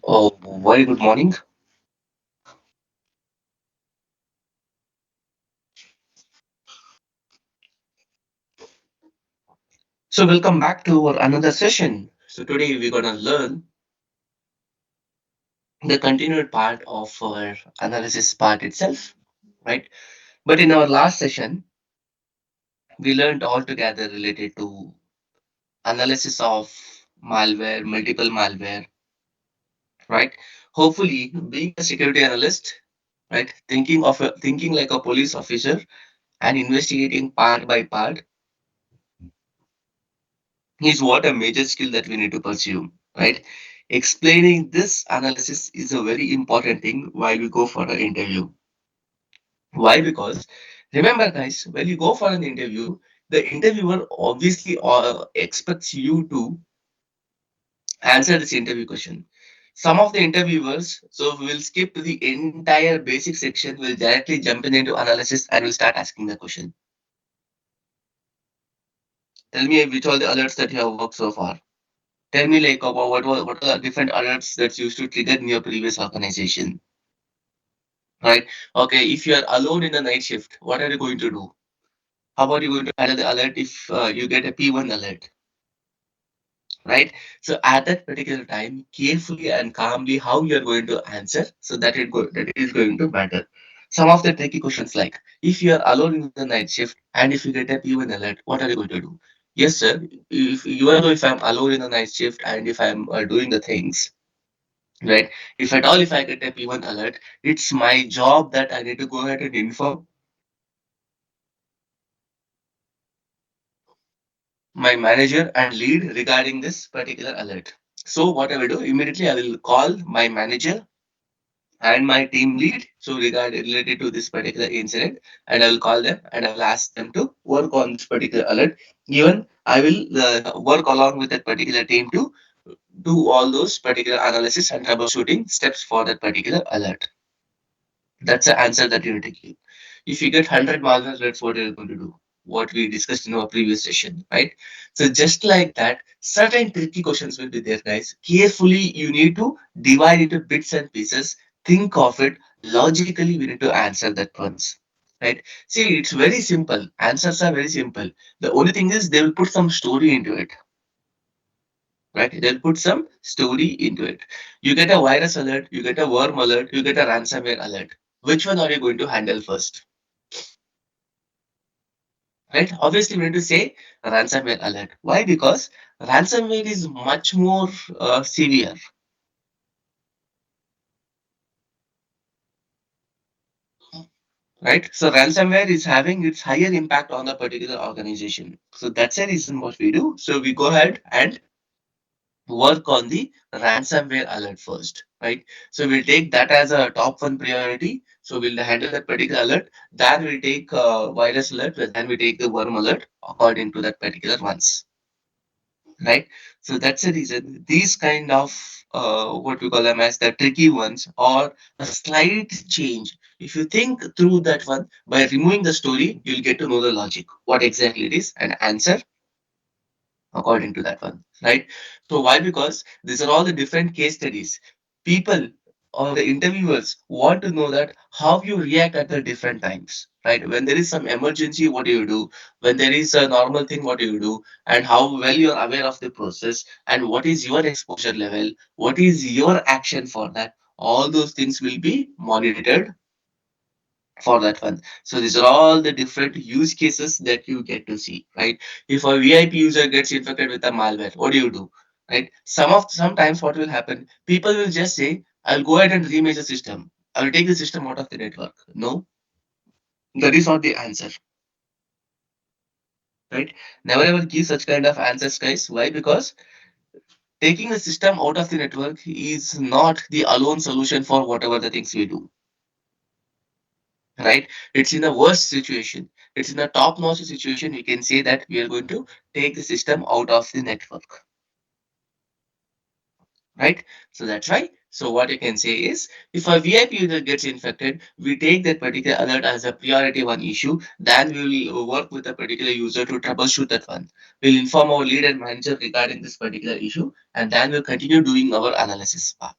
Oh, very good morning. So, welcome back to our another session. So, today we're gonna learn the continued part of our analysis part itself, right? But in our last session, we learned altogether related to analysis of malware, multiple malware, right? Hopefully, being a security analyst, right, thinking like a police officer and investigating part by part is what a major skill that we need to pursue, right? Explaining this analysis is a very important thing while we go for an interview. Why? Because remember, guys, when you go for an interview, the interviewer obviously expects you to answer this interview question. Some of the interviewers, so we will skip the entire basic section, will directly jump in into analysis and will start asking the question. Tell me which all the alerts that you have worked so far. Tell me like about what are the different alerts that's used to trigger in your previous organization, right? Okay, if you are alone in the night shift, what are you going to do? How about you going to handle the alert if you get a P1 alert, right? So at that particular time, carefully and calmly, how you are going to answer, so that it is going to matter. Some of the tricky questions like, if you are alone in the night shift and if you get a P1 alert, what are you going to do? Yes, sir. If even though if I'm alone in the night shift and if I'm doing the things, right? If at all, if I get a P1 alert, it's my job that I need to go ahead and inform my manager and lead regarding this particular alert. So what I will do, immediately I will call my manager and my team lead. So related to this particular incident, and I will call them and I will ask them to work on this particular alert. Even I will work along with that particular team to do all those particular analysis and troubleshooting steps for that particular alert. That's the answer that you need to give. If you get 100 malware alerts, what are you going to do? What we discussed in our previous session, right? So just like that, certain tricky questions will be there, guys. Carefully, you need to divide into bits and pieces. Think of it logically. We need to answer that once, right? See, it's very simple. Answers are very simple. The only thing is they will put some story into it, right? They'll put some story into it. You get a virus alert, you get a worm alert, you get a ransomware alert. Which one are you going to handle first? Right? Obviously, we need to say ransomware alert. Why? Because ransomware is much more severe, right? So ransomware is having its higher impact on the particular organization. So that's the reason what we do. So we go ahead and work on the ransomware alert first, right? So we'll take that as a top one priority. So we'll handle that particular alert. Then we'll take virus alert. Then we take the worm alert according to that particular ones, right? So that's the reason these kind of what we call them as the tricky ones or a slight change. If you think through that one by removing the story, you'll get to know the logic, what exactly it is, and answer according to that one, right? So why? Because these are all the different case studies. People or the interviewers want to know that how you react at the different times, right? When there is some emergency, what do you do? When there is a normal thing, what do you do? And how well you are aware of the process and what is your exposure level? What is your action for that? All those things will be monitored for that one. So these are all the different use cases that you get to see, right? If a VIP user gets infected with a malware, what do you do? Right? Sometimes what will happen, people will just say, I'll go ahead and remake the system. I will take the system out of the network. No, that is not the answer, right? Never ever give such kind of answers, guys. Why? Because taking the system out of the network is not the alone solution for whatever the things we do, right? It's in a worse situation. It's in a top-notch situation. We can say that we are going to take the system out of the network, right? So that's right. So what you can say is, if a VIP user gets infected, we take that particular alert as a priority one issue. Then we will work with a particular user to troubleshoot that one. We'll inform our lead and manager regarding this particular issue, and then we'll continue doing our analysis part.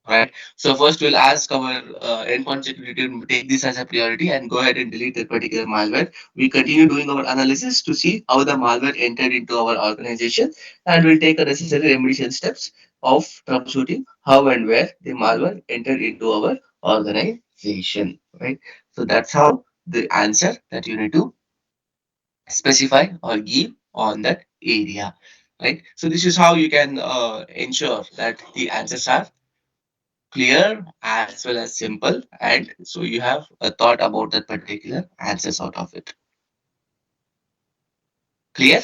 right? So first we'll ask our endpoint security to take this as a priority and go ahead and delete that particular malware. We continue doing our analysis to see how the malware entered into our organization, and we'll take a necessary remediation steps of troubleshooting how and where the malware entered into our organization, right? So that's how the answer that you need to specify or give on that area, right? So this is how you can ensure that the answers are clear as well as simple, and so you have a thought about that particular answers out of it. Clear?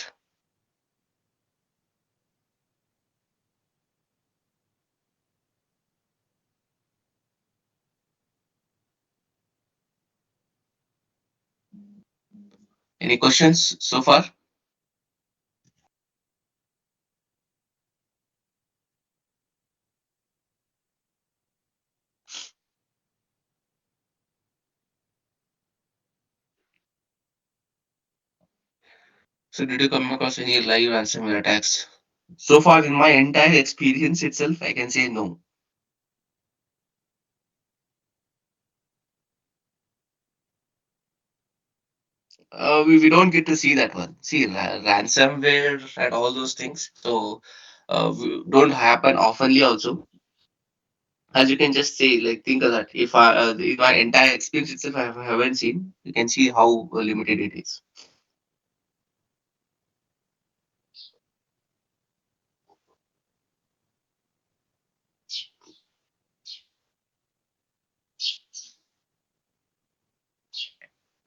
Any questions so far? So did you come across any live ransomware attacks? So far in my entire experience itself, I can say no. We don't get to see that one. See, ransomware and all those things. So don't happen oftenly also. As you can just say, like think of that. If I, in my entire experience itself, I haven't seen. You can see how limited it is.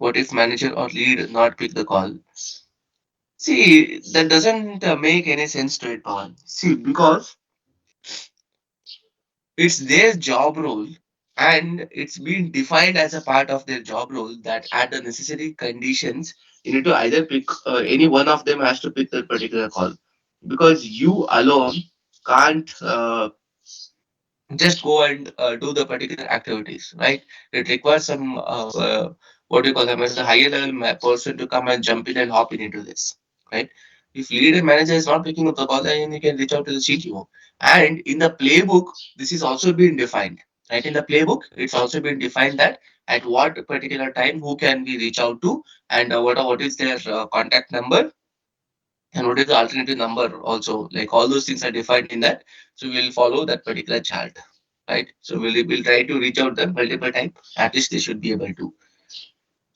What if manager or lead not pick the call? See, that doesn't make any sense to it, Pawan. See, because it's their job role and it's been defined as a part of their job role that at the necessary conditions, you need to either pick, any one of them has to pick that particular call. Because you alone can't just go and do the particular activities, right? It requires some what do you call them as a higher level person to come and jump in and hop in into this, right? If lead and manager is not picking up the call, then you can reach out to the CTO. And in the playbook, this is also been defined, right? In the playbook, it's also been defined that at what particular time who can we reach out to, and what is their contact number, and what is the alternative number also, like all those things are defined in that. So we'll follow that particular chart, right? So we'll try to reach out them multiple times, at least they should be able to.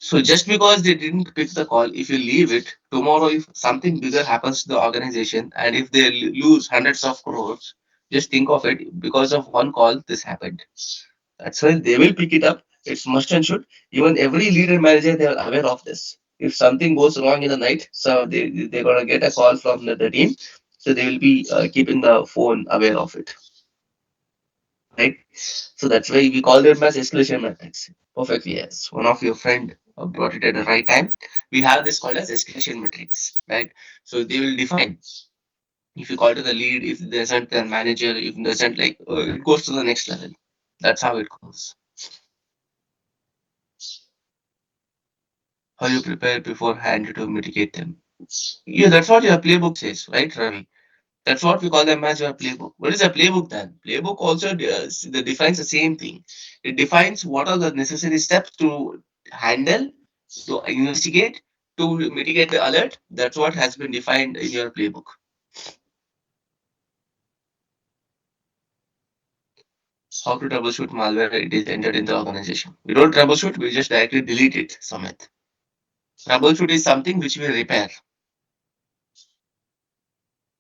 So just because they didn't pick the call, if you leave it tomorrow, if something bigger happens to the organization and if they lose hundreds of crores, just think of it, because of one call this happened. That's why they will pick it up. It's must and should. Even every leader manager, they are aware of this. If something goes wrong in the night, so they're gonna get a call from the team, so they will be keeping the phone aware of it, right? So that's why we call them as escalation metrics. Perfectly, yes. One of your friend brought it at the right time. We have this called as escalation metrics, right? So they will define if you call to the lead, if there isn't a manager, if there isn't like it goes to the next level. That's how it goes. How you prepare beforehand to mitigate them. Yeah, that's what your playbook says, right, Ravi? That's what we call them as your playbook. What is a playbook then? Playbook also defines the same thing. It defines what are the necessary steps to handle, to investigate, to mitigate the alert. That's what has been defined in your playbook. How to troubleshoot malware it is entered in the organization. We don't troubleshoot, we just directly delete it, Samit. Troubleshoot is something which we repair.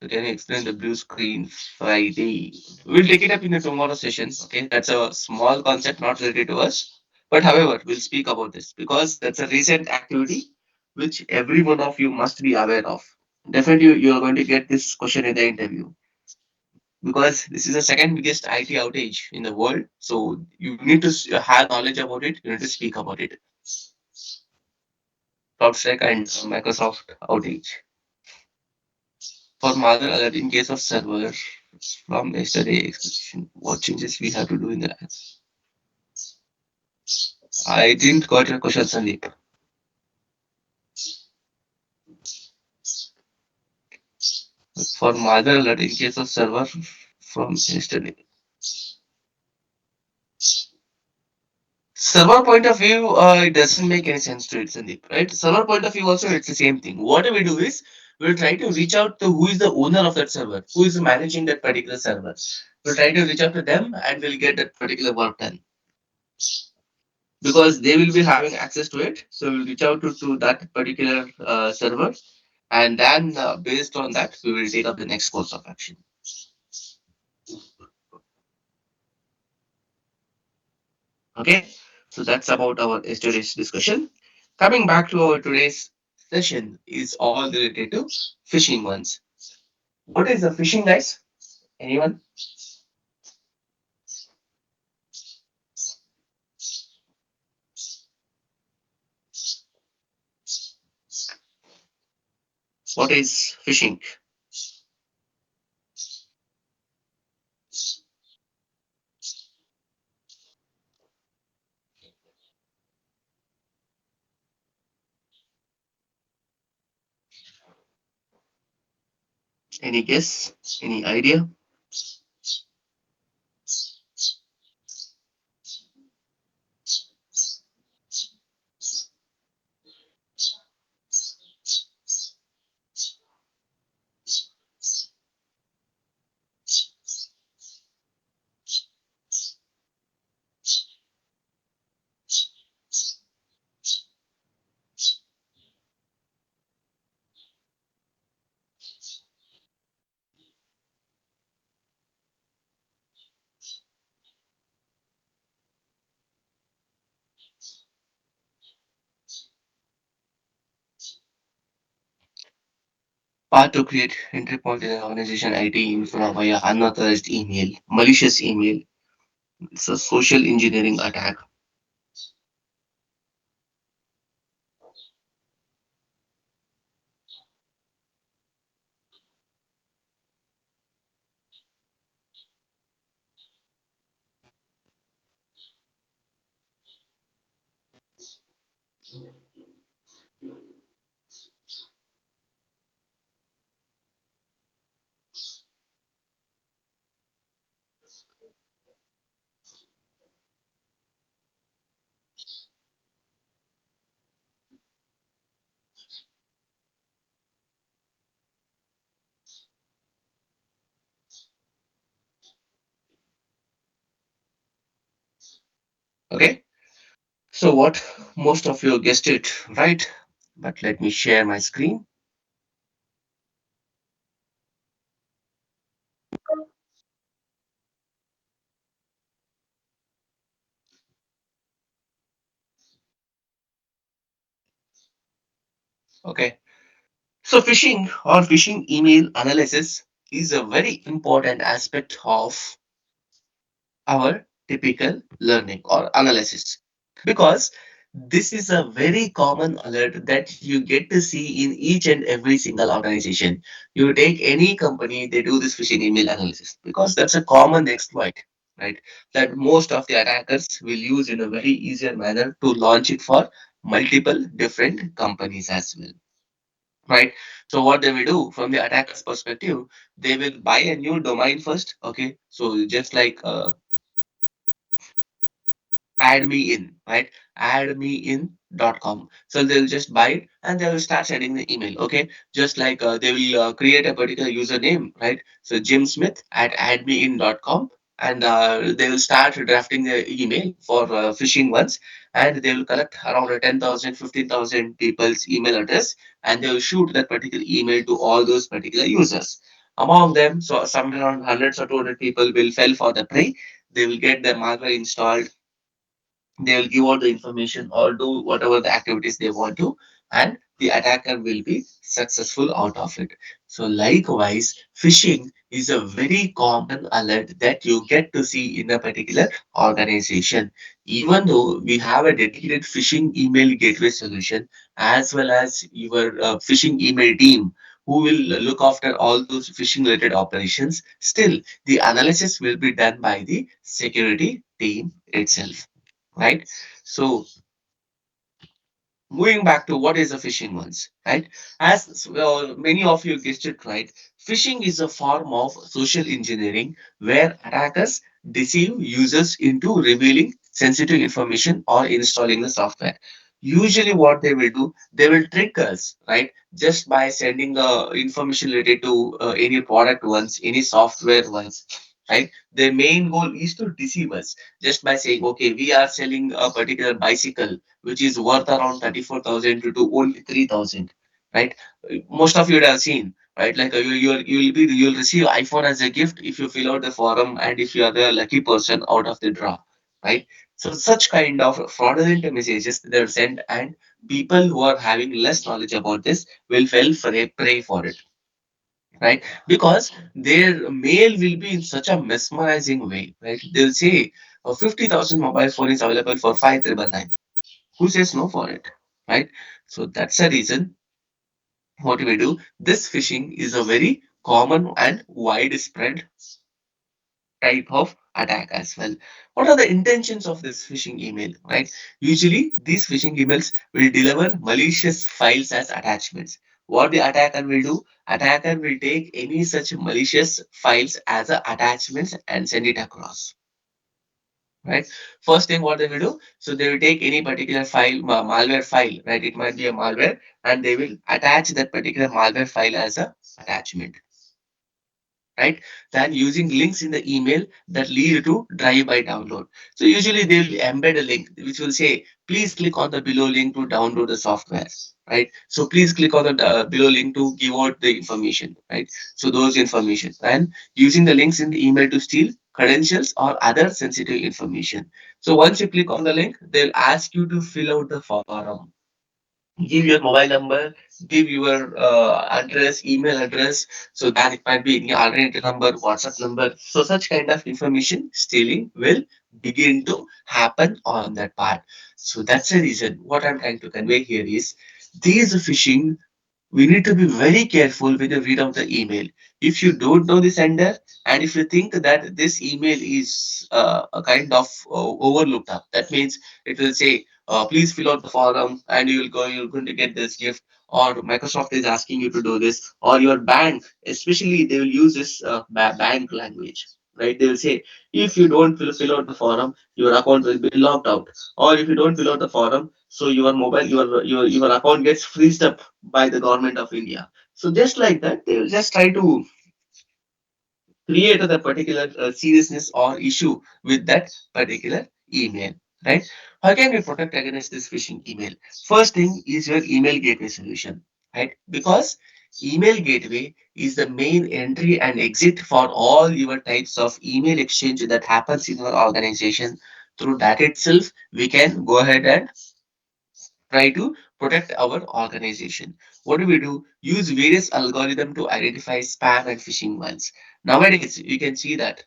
So can you explain the blue screen Friday? We'll take it up in the tomorrow session. Okay, that's a small concept not related to us. But however, we'll speak about this because that's a recent activity which every one of you must be aware of. Definitely, you're going to get this question in the interview because this is the second biggest IT outage in the world. So you need to have knowledge about it. You need to speak about it. CloudStack and Microsoft outage. For mother alert in case of server from yesterday execution, what changes we have to do in the apps? I didn't got your question, Sandeep. For mother alert in case of server from yesterday. Server point of view, it doesn't make any sense to it, Sandeep, right? Server point of view also, it's the same thing. What we do is we'll try to reach out to who is the owner of that server, who is managing that particular server. We'll try to reach out to them and we'll get that particular work done because they will be having access to it. So we'll reach out to that particular server, and then based on that, we will take up the next course of action. Okay, so that's about our today's discussion. Coming back to our today's session is all related to phishing ones. What is the phishing, guys? Anyone? What is phishing? Any guess? Any idea? Part to create entry point in an organization IT info via unauthorized email, malicious email. It's a social engineering attack. Okay. So what? Most of you guessed it, right? But let me share my screen. Okay. So phishing or phishing email analysis is a very important aspect of our typical learning or analysis because this is a very common alert that you get to see in each and every single organization. You take any company, they do this phishing email analysis because that's a common exploit, right? That most of the attackers will use in a very easier manner to launch it for multiple different companies as well, right? So what they will do from the attacker's perspective, they will buy a new domain first. Okay, so just like add me in, right? Add me in.com. So they'll just buy it and they will start sending the email. Okay, just like they will create a particular username, right? So Jim Smith at addmein.com, and they will start drafting the email for phishing ones, and they will collect around 10,000, 15,000 people's email address, and they will shoot that particular email to all those particular users. Among them, so somewhere around hundreds or 200 people will fell for the prey. They will get their malware installed, they will give all the information or do whatever the activities they want to, and the attacker will be successful out of it. So likewise, phishing is a very common alert that you get to see in a particular organization. Even though we have a dedicated phishing email gateway solution as well as your phishing email team who will look after all those phishing related operations, still the analysis will be done by the security team itself, right? So moving back to what is a phishing ones, right? As well, many of you guessed it right. Phishing is a form of social engineering where attackers deceive users into revealing sensitive information or installing the software. Usually what they will do, they will trick us, right? Just by sending information related to any product once, any software once, right? Their main goal is to deceive us just by saying, okay, we are selling a particular bicycle which is worth around 34,000 to only 3,000, right? Most of you would have seen, right? Like you'll receive iPhone as a gift if you fill out the form and if you are the lucky person out of the draw, right? So such kind of fraudulent messages they're sent, and people who are having less knowledge about this will pray for it, right? Because their mail will be in such a mesmerizing way, right? They'll say 50,000 mobile phone is available for 5,999. Who says no for it, right? So that's the reason what we do. This phishing is a very common and widespread type of attack as well. What are the intentions of this phishing email, right? Usually, these phishing emails will deliver malicious files as attachments. What the attacker will do, attacker will take any such malicious files as a attachments and send it across. Right. First thing what they will do, so they will take any particular file, malware file, right? It might be a malware, and they will attach that particular malware file as a attachment, right? Than using links in the email that lead to drive-by download. So usually they'll embed a link which will say, please click on the below link to download the software, right? So please click on the below link to give out the information, right? So those information, and using the links in the email to steal credentials or other sensitive information. So once you click on the link, they'll ask you to fill out the form, give your mobile number, give your address, email address, so that it might be any alternative number, WhatsApp number. So such kind of information stealing will begin to happen on that part. So that's the reason what I'm trying to convey here is these phishing, we need to be very careful when you read out the email. If you don't know the sender, and if you think that this email is a kind of overlooked up, that means it will say, please fill out the form and you're going to get this gift, or Microsoft is asking you to do this, or your bank, especially they will use this bank language, right? They will say, if you don't fill out the form, your account will be locked out, or if you don't fill out the form, so your account gets freezed up by the government of India. So just like that, they will just try to create the particular seriousness or issue with that particular email, right? How can we protect against this phishing email? First thing is your email gateway solution, right? Because email gateway is the main entry and exit for all your types of email exchange that happens in your organization. Through that itself, we can go ahead and try to protect our organization. What do we do? Use various algorithms to identify spam and phishing ones. Nowadays, you can see that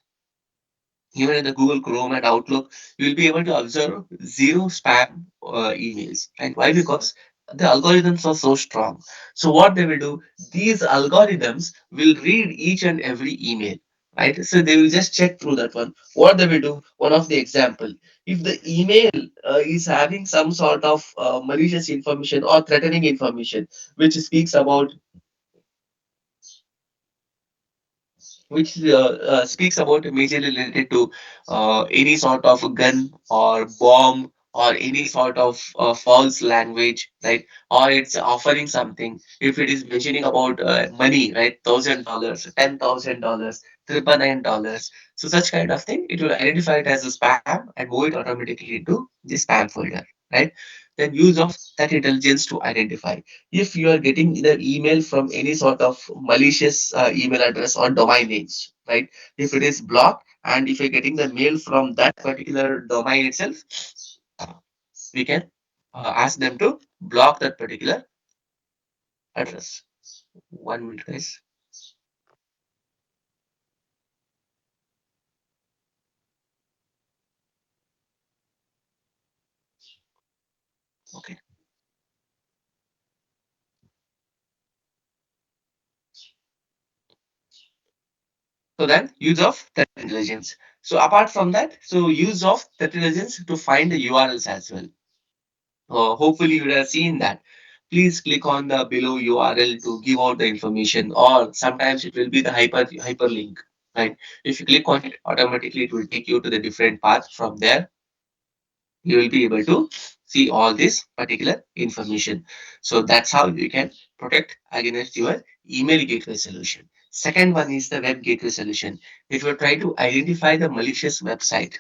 even in the Google Chrome and Outlook, you will be able to observe zero spam emails. Right? Why? Because the algorithms are so strong. So what they will do, these algorithms will read each and every email. Right? So they will just check through that one. What they will do, one of the example, if the email is having some sort of malicious information or threatening information, which speaks about speaks about majorly related to any sort of gun or bomb or any sort of false language, right? Or it's offering something. If it is mentioning about money, right? $1,000, $10,000, $999. So such kind of thing, it will identify it as a spam and move it automatically into the spam folder, right? Then use of that intelligence to identify if you are getting the email from any sort of malicious email address or domain names, right? If it is blocked and if you're getting the mail from that particular domain itself, we can ask them to block that particular address. 1 minute, guys. Okay. So then use of threat intelligence. So apart from that, so use of threat intelligence to find the URLs as well. Hopefully, you would have seen that. Please click on the below URL to give out the information, or sometimes it will be the hyperlink. Right? If you click on it, automatically it will take you to the different path from there. you will be able to see all this particular information. So that's how you can protect against your email gateway solution. Second one is the web gateway solution. It will try to identify the malicious website,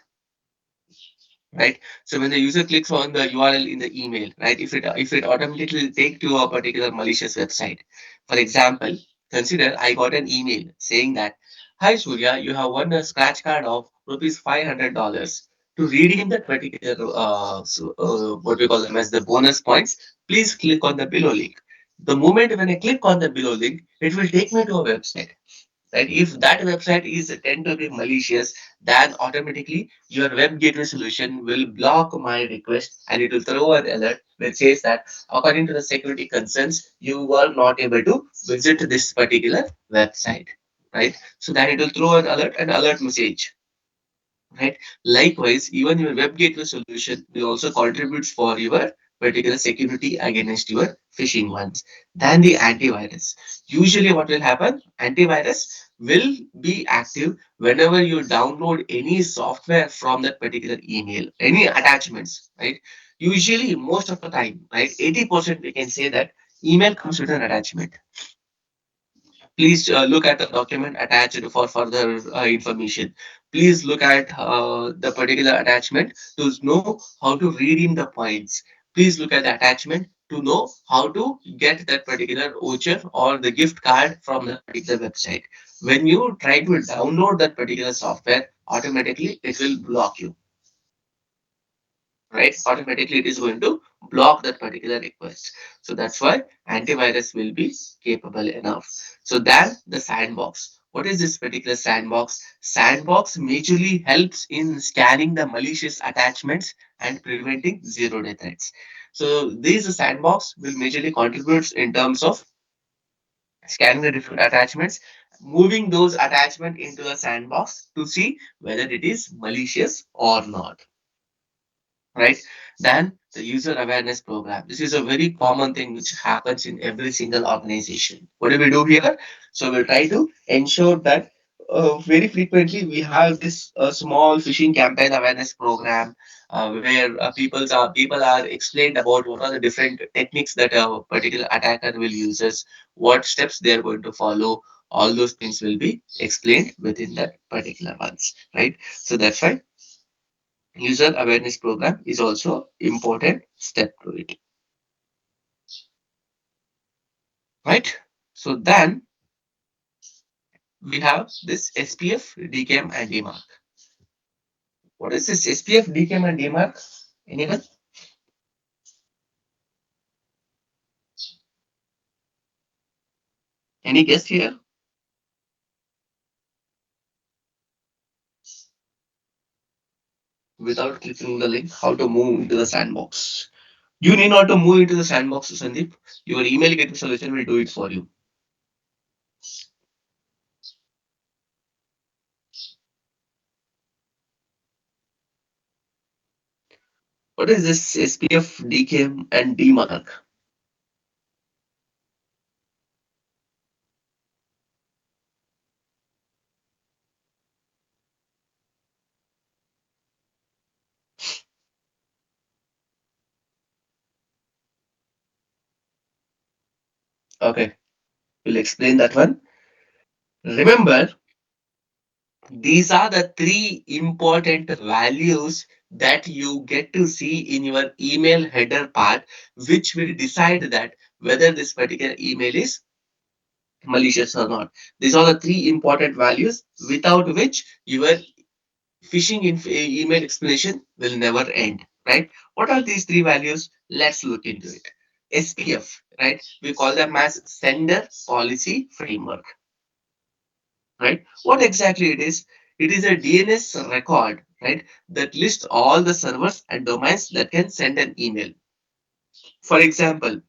right? So when the user clicks on the URL in the email, right, if it automatically take to a particular malicious website. For example, consider I got an email saying that, "Hi Surya, you have won a scratch card of rupees $500. To redeem that particular what we call them as the bonus points, please click on the below link." The moment when I click on the below link, it will take me to a website, right? If that website is tend to be malicious, then automatically your web gateway solution will block my request and it will throw an alert which says that according to the security concerns, you are not able to visit this particular website, right? So then it will throw an alert message, right? Likewise, even your web gateway solution will also contribute for your particular security against your phishing ones. Then the antivirus. Usually, what will happen? Antivirus will be active whenever you download any software from that particular email, any attachments, right? Usually, most of the time, right, 80% we can say that email comes with an attachment. Please look at the document attached for further information. Please look at the particular attachment to know how to redeem the points. Please look at the attachment to know how to get that particular voucher or the gift card from the particular website. When you try to download that particular software, automatically it will block you, right? Automatically it is going to block that particular request. So that's why antivirus will be capable enough. So then the sandbox. What is this particular sandbox? Sandbox majorly helps in scanning the malicious attachments and preventing zero-day threats. So these sandbox will majorly contribute in terms of scanning the different attachments, moving those attachments into the sandbox to see whether it is malicious or not, right? Than the user awareness program. This is a very common thing which happens in every single organization. What do we do here? So we'll try to ensure that very frequently we have this small phishing campaign awareness program where people are explained about what are the different techniques that a particular attacker will uses, what steps they are going to follow. All those things will be explained within that particular ones, right? So that's why user awareness program is also important step to it, right? So then we have this SPF, DKM and DMARC. What is this SPF, DKM and DMARC? Anyone? Any guess here? Without clicking the link, how to move into the sandbox? You need not to move into the sandbox, Sandeep. Your email gateway solution will do it for you. What is this SPF, DKM and DMARC? Okay, we'll explain that one. Remember, these are the three important values that you get to see in your email header part, which will decide that whether this particular email is malicious or not. These are the three important values without which your email explanation will never end, right? What are these three values? Let's look into it. SPF, right? We call them as Sender Policy Framework, right? What exactly it is? It is a DNS record, right, that lists all the servers and domains that can send an email. For example,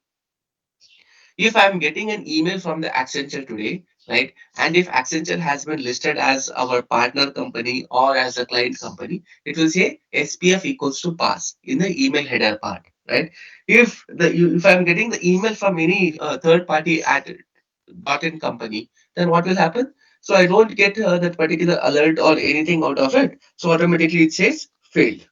if I'm getting an email from the Accenture today, right, and if Accenture has been listed as our partner company or as a client company, it will say SPF equals to pass in the email header part, right? If I'm getting the email from any third party at in company, then what will happen? So I don't get that particular alert or anything out of it. So automatically it says failed.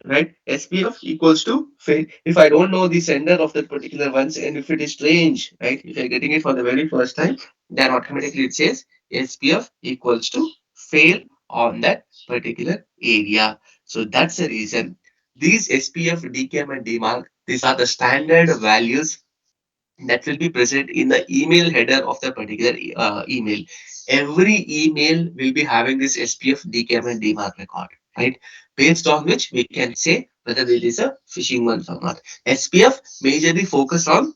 right? SPF equals to fail. If I don't know the sender of that particular ones, and if it is strange, right? If you're getting it for the very first time, then automatically it says SPF equals to fail on that particular area. So that's the reason. These SPF, DKM, and DMARC, these are the standard values that will be present in the email header of the particular email. Every email will be having this SPF, DKM, and DMARC record, right? Based on which we can say whether it is a phishing one or not. SPF majorly focus on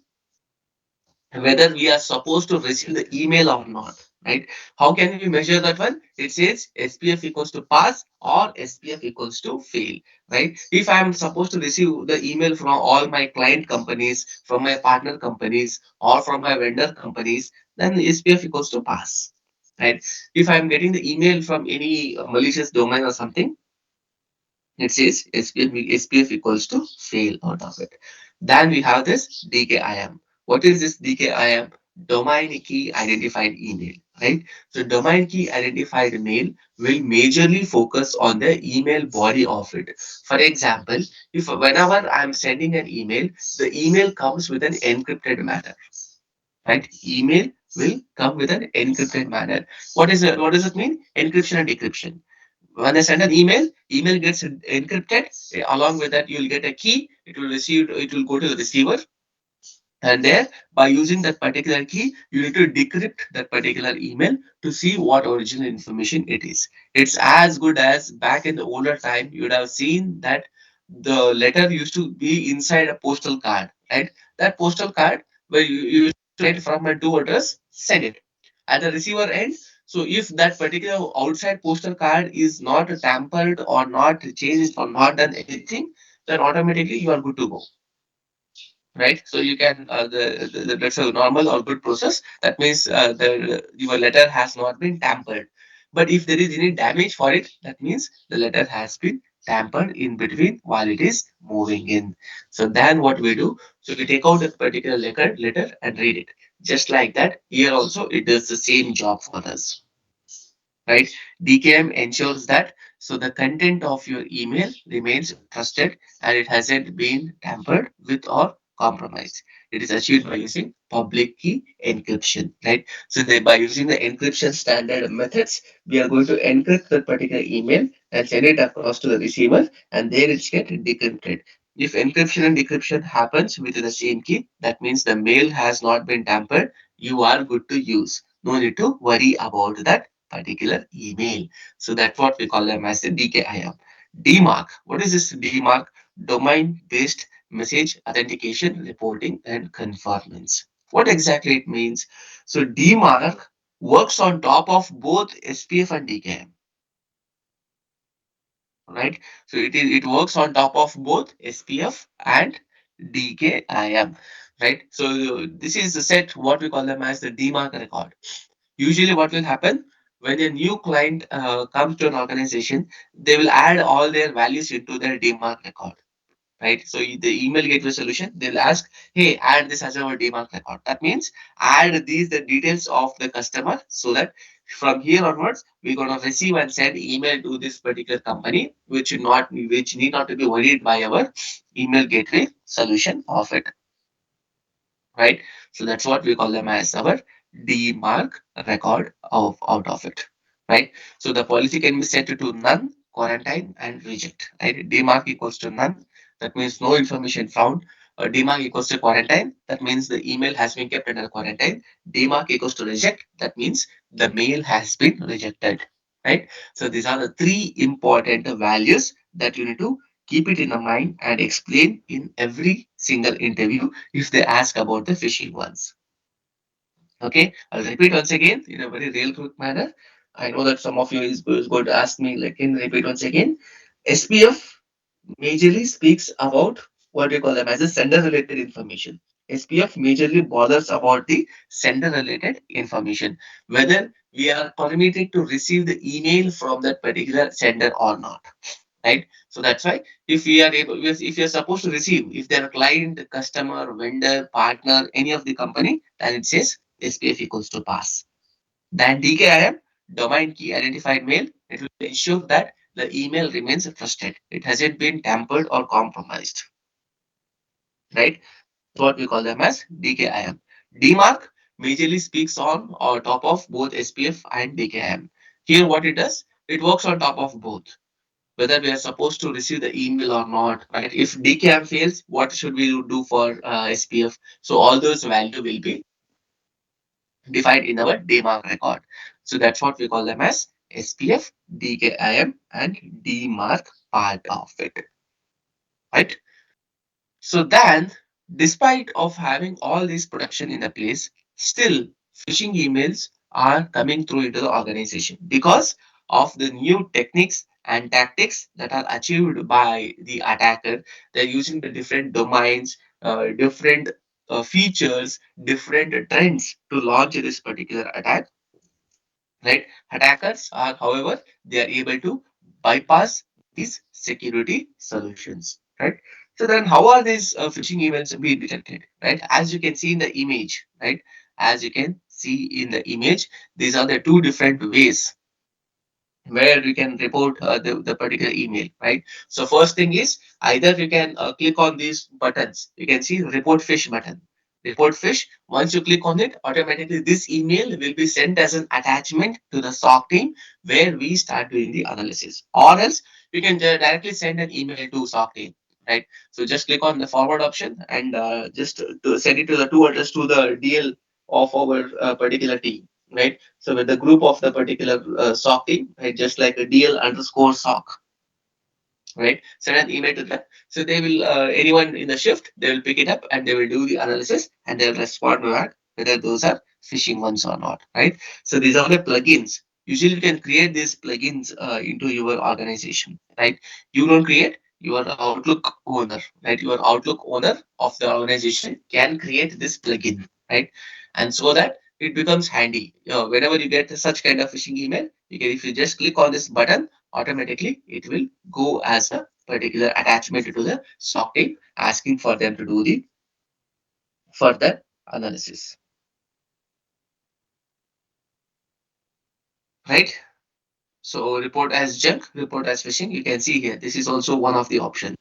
whether we are supposed to receive the email or not, right? How can we measure that one? It says SPF equals to pass or SPF equals to fail, right? If I am supposed to receive the email from all my client companies, from my partner companies, or from my vendor companies, then SPF equals to pass, right? If I am getting the email from any malicious domain or something, it says SPF equals to fail out of it. Then we have this DKIM. What is this DKIM? Domain key identified email, right? So domain key identified mail will majorly focus on the email body of it. For example, if whenever I'm sending an email, the email comes with an encrypted manner, right? Email will come with an encrypted manner. What does it mean? Encryption and decryption. When I send an email, email gets encrypted. Along with that, you'll get a key. It will go to the receiver, and there, by using that particular key, you need to decrypt that particular email to see what original information it is. It's as good as back in the older time, you would have seen that the letter used to be inside a postal card, right? That postal card where you used to write from a to address, send it. At the receiver end, so if that particular outside postal card is not tampered or not changed or not done anything, then automatically you are good to go, right? So you can that's a normal or good process. That means the your letter has not been tampered. But if there is any damage for it, that means the letter has been tampered in between while it is moving in. So then what we do? So we take out that particular letter and read it. Just like that, here also it does the same job for us, right? DKM ensures that so the content of your email remains trusted and it hasn't been tampered with or compromised. It is achieved by using public key encryption, right? So by using the encryption standard methods, we are going to encrypt that particular email and send it across to the receiver, and there it's get decrypted. If encryption and decryption happens within the same key, that means the mail has not been tampered. You are good to use. No need to worry about that particular email. So that's what we call them as the DKIM. DMARC. What is this DMARC? Domain based message authentication, reporting, and conformance. What exactly it means? So DMARC works on top of both SPF and DKIM, right? So it works on top of both SPF and DKIM, right? So this is the set what we call them as the DMARC record. Usually, what will happen when a new client comes to an organization, they will add all their values into their DMARC record, right? So the email gateway solution, they'll ask, hey, add this as our DMARC record. That means add these the details of the customer so that from here onwards, we're gonna receive and send email to this particular company, which need not to be worried by our email gateway solution of it, right? So that's what we call them as our DMARC record of out of it, right? So the policy can be set to none, quarantine, and reject, right? DMARC equals to none, that means no information found. DMARC equals to quarantine, that means the email has been kept under quarantine. DMARC equals to reject, that means the mail has been rejected, right? So these are the three important values that you need to keep it in the mind and explain in every single interview if they ask about the phishing ones. Okay, I'll repeat once again in a very real quick manner. I know that some of you is going to ask me, like, can you repeat once again? SPF majorly speaks about what we call them as a sender related information. SPF majorly bothers about the sender related information, whether we are permitted to receive the email from that particular sender or not, right? So that's why if we are able, if you are supposed to receive, if they're a client, customer, vendor, partner, any of the company, then it says SPF equals to pass. Then DKIM, domain key identified mail, it will ensure that the email remains trusted. It hasn't been tampered or compromised, right? What we call them as DKIM. DMARC majorly speaks on or top of both SPF and DKIM. Here, what it does, it works on top of both, whether we are supposed to receive the email or not, right? If DKIM fails, what should we do for SPF? So all those value will be defined in our DMARC record. So that's what we call them as SPF, DKIM, and DMARC part of it, right? So then, despite of having all this production in a place, still phishing emails are coming through into the organization because of the new techniques and tactics that are achieved by the attacker. They're using the different domains, different features, different trends to launch this particular attack, right? Attackers are, however, they are able to bypass these security solutions, right? So then how are these phishing emails being detected, right? As you can see in the image, right? As you can see in the image, these are the two different ways where you can report the particular email, right? So first thing is either you can click on these buttons. You can see report fish button. Report fish. Once you click on it, automatically this email will be sent as an attachment to the SOC team where we start doing the analysis. Or else you can directly send an email to SOC team, right? So just click on the forward option and just to send it to the to address to the DL of our particular team, right? So with the group of the particular SOC team, right, just like a DL underscore SOC, right? Send an email to them. So they will, anyone in the shift, they will pick it up and they will do the analysis and they will respond back whether those are phishing ones or not, right? So these are the plugins. Usually you can create these plugins into your organization, right? You don't create, your Outlook owner, right? Your Outlook owner of the organization can create this plugin, right? And so that it becomes handy. Whenever you get such kind of phishing email, you can, if you just click on this button, automatically it will go as a particular attachment to the SOC team, asking for them to do the further analysis, right? So report as junk, report as phishing. You can see here, this is also one of the option,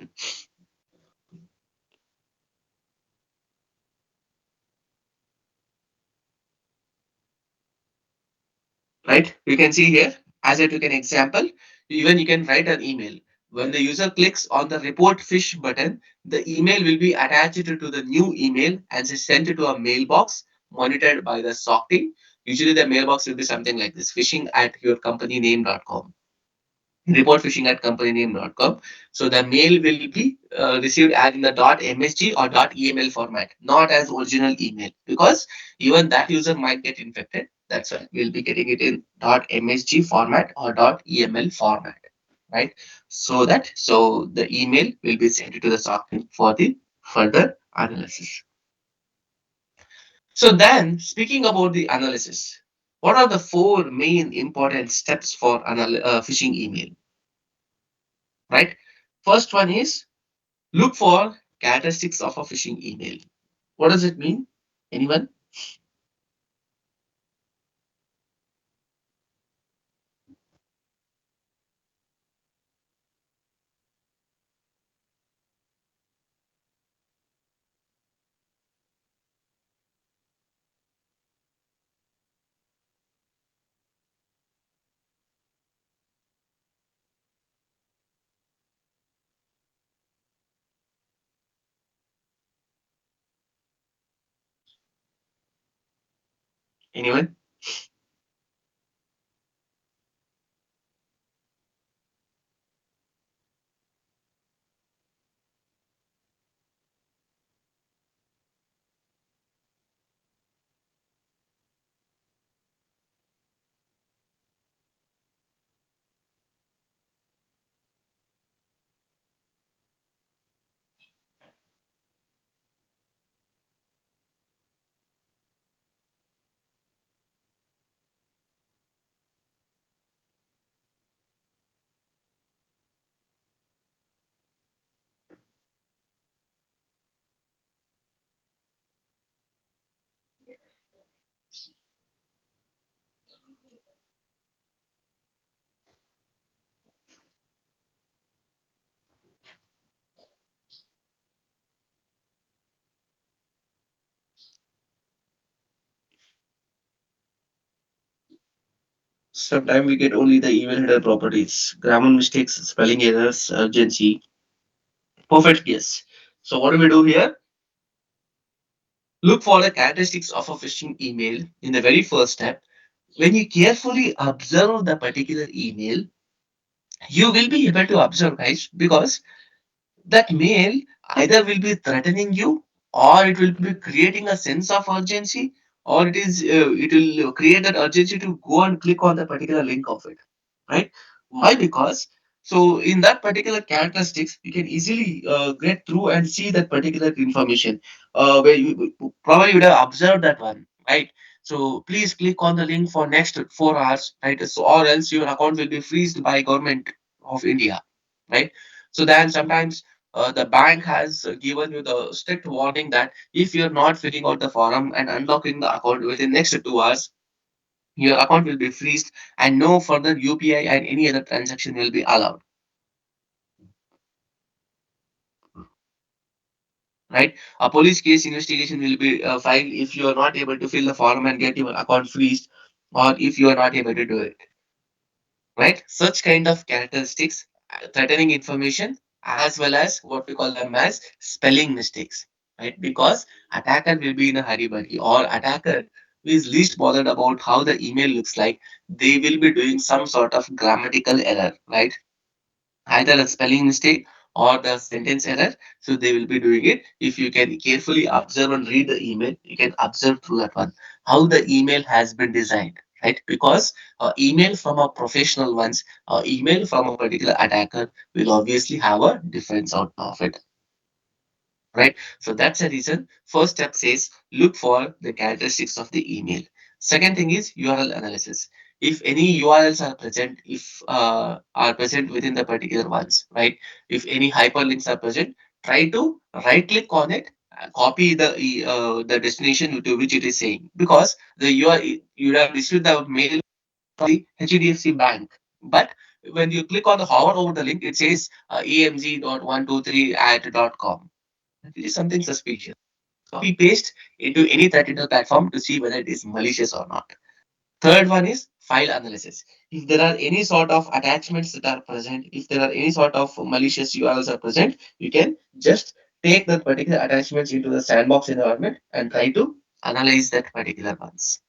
right? You can see here, as I took an example, even you can write an email. When the user clicks on the report fish button, the email will be attached to the new email and is sent to a mailbox monitored by the SOC team. Usually the mailbox will be something like this, phishing at your company name.com, report phishing at companyname.com. So the mail will be received as in the .msg or .eml format, not as original email, because even that user might get infected. That's why we'll be getting it in .msg format or .eml format, right? So the email will be sent to the SOC for the further analysis. So then, speaking about the analysis, what are the four main important steps for phishing email, right? First one is look for characteristics of a phishing email. What does it mean? Anyone? Anyone? Sometimes we get only the email header properties, grammar mistakes, spelling errors, urgency. Perfect, yes. So what do we do here? Look for the characteristics of a phishing email in the very first step. When you carefully observe the particular email, you will be able to observe, guys, because that mail either will be threatening you, or it will be creating a sense of urgency, or it will create that urgency to go and click on the particular link of it, right? Why? Because so in that particular characteristics, you can easily get through and see that particular information, where you probably would have observed that one, right? So please click on the link for next 4 hours, right? So or else your account will be freezed by government of India, right? So then sometimes the bank has given you the strict warning that if you're not filling out the form and unlocking the account within next 2 hours, your account will be freezed and no further UPI and any other transaction will be allowed. Right? A police case investigation will be filed if you are not able to fill the form and get your account freezed, or if you are not able to do it. Right? Such kind of characteristics, threatening information, as well as what we call them as spelling mistakes, right? Because attacker will be in a hurry buddy, or attacker who is least bothered about how the email looks like, they will be doing some sort of grammatical error, right? Either a spelling mistake or the sentence error. So they will be doing it. If you can carefully observe and read the email, you can observe through that one how the email has been designed, right? Because email from a professional ones, email from a particular attacker will obviously have a difference out of it, right? So that's the reason. First step says look for the characteristics of the email. Second thing is URL analysis. If any URLs are present, if are present within the particular ones, right? If any hyperlinks are present, try to right click on it, copy the destination to which it is saying, because the URL you have received the mail from the HDFC Bank, but when you click on the hover over the link, it says emg.123 at .com. It is something suspicious. Copy paste into any threat platform to see whether it is malicious or not. Third one is file analysis. If there are any sort of attachments that are present, if there are any sort of malicious URLs are present, you can just take that particular attachments into the sandbox environment and try to analyze that particular ones,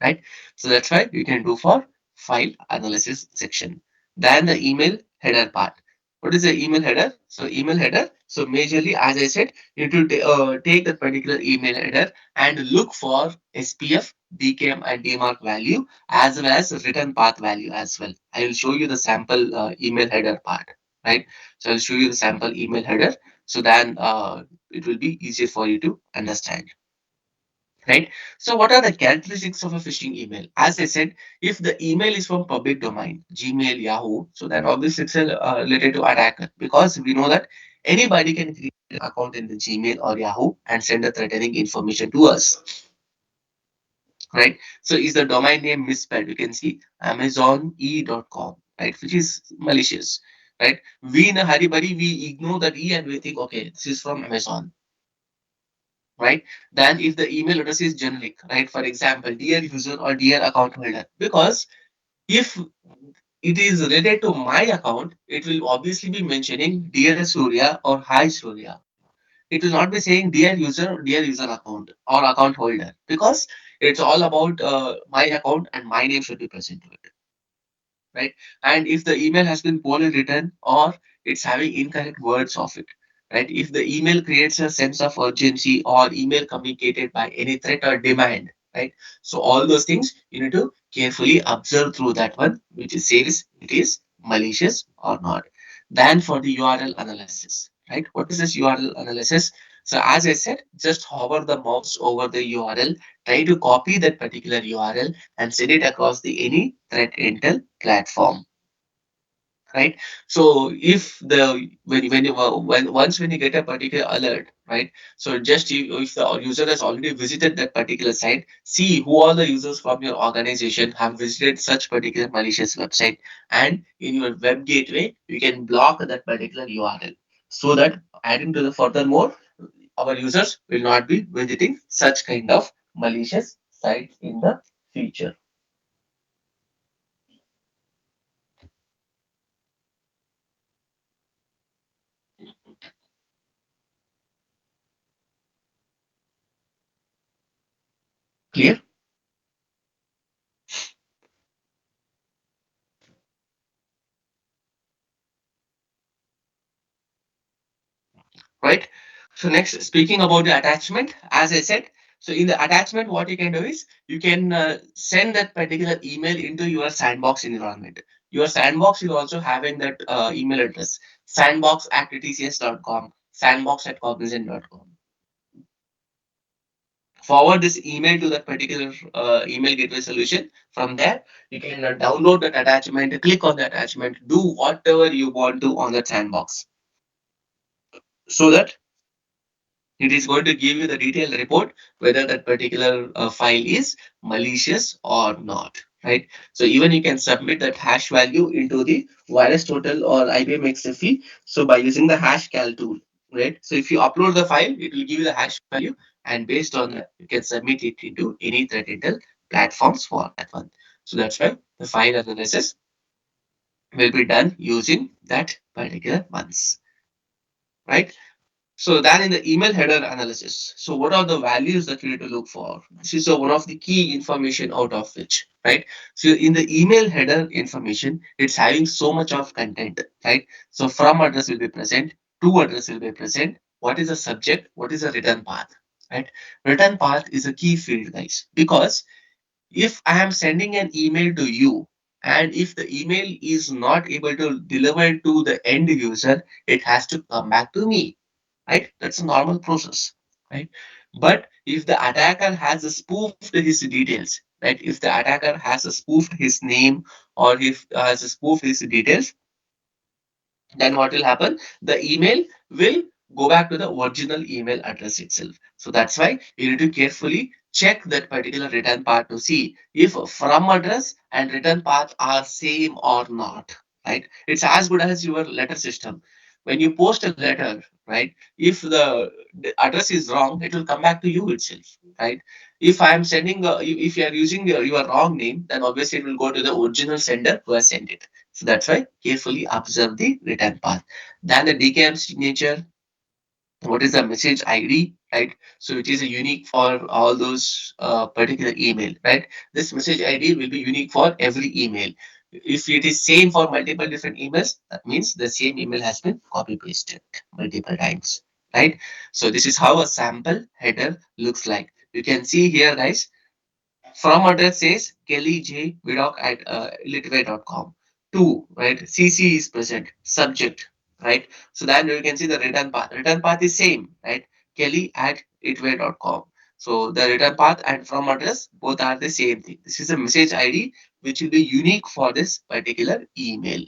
right? So that's why you can do for file analysis section. Then the email header part. What is the email header? So email header. So majorly, as I said, you need to take that particular email header and look for SPF, DKM, and DMARC value, as well as return path value as well. I will show you the sample email header part, right? So I'll show you the sample email header. So then it will be easier for you to understand, right? So what are the characteristics of a phishing email? As I said, if the email is from public domain, Gmail, Yahoo, so then obviously it's related to attacker, because we know that anybody can create an account in the Gmail or Yahoo and send a threatening information to us, right? So is the domain name misspelled? You can see amazone.com, right? Which is malicious, right? We in a hurry buddy, we ignore that E and we think, okay, this is from Amazon, right? Then if the email address is generic, right? For example, dear user or dear account holder, because if it is related to my account, it will obviously be mentioning dear Surya or hi Surya. It will not be saying dear user account or account holder, because it's all about my account and my name should be present to it, right? And if the email has been poorly written or it's having incorrect words of it, right? If the email creates a sense of urgency or email communicated by any threat or demand, right? So all those things you need to carefully observe through that one, which is says it is malicious or not. Then for the URL analysis, right? What is this URL analysis? So as I said, just hover the mouse over the URL, try to copy that particular URL and send it across the any threat intel platform, right? So if the when you when once when you get a particular alert, right? So just if the user has already visited that particular site, see who all the users from your organization have visited such particular malicious website, and in your web gateway you can block that particular URL, so that adding to the furthermore, our users will not be visiting such kind of malicious sites in the future. Clear? Right? So next, speaking about the attachment, as I said, so in the attachment, what you can do is you can send that particular email into your sandbox environment. Your sandbox is also having that email address, sandbox at tcs.com, sandbox at cognizant.com. Forward this email to that particular email gateway solution. From there, you can download that attachment, click on the attachment, do whatever you want to on that sandbox, so that it is going to give you the detailed report whether that particular file is malicious or not. Right. So even you can submit that hash value into the virus total or IBM XFE. So by using the hash cal tool, right? So if you upload the file, it will give you the hash value, and based on that, you can submit it into any threat intel platforms for that one. So that's why the file analysis will be done using that particular ones, right? So then in the email header analysis, so what are the values that you need to look for? This is one of the key information out of which, right? So in the email header information, it's having so much of content, right? So from address will be present, to address will be present. What is the subject? What is the return path? Right? Return path is a key field, guys, because if I am sending an email to you, and if the email is not able to deliver to the end user, it has to come back to me, right? That's a normal process, right? But if the attacker has spoofed his details, right? If the attacker has spoofed his name, or if has spoofed his details, then what will happen? The email will go back to the original email address itself. So that's why you need to carefully check that particular return path to see if from address and return path are same or not. Right? It's as good as your letter system. When you post a letter, right? If the address is wrong, it will come back to you itself. Right? If I am sending, if you are using your wrong name, then obviously it will go to the original sender who has sent it. So that's why carefully observe the return path. Then the DKM signature, what is the message ID, right? So it is a unique for all those particular email, right? This message ID will be unique for every email. If it is same for multiple different emails, that means the same email has been copy pasted multiple times, right? So this is how a sample header looks like. You can see here, guys, from address says Kelly J. Vidocq at litway.com. Two, right? CC is present. Subject, right? So then you can see the return path. Return path is same, right? Kelly at litway.com. So the return path and from address both are the same thing. This is a message ID which will be unique for this particular email,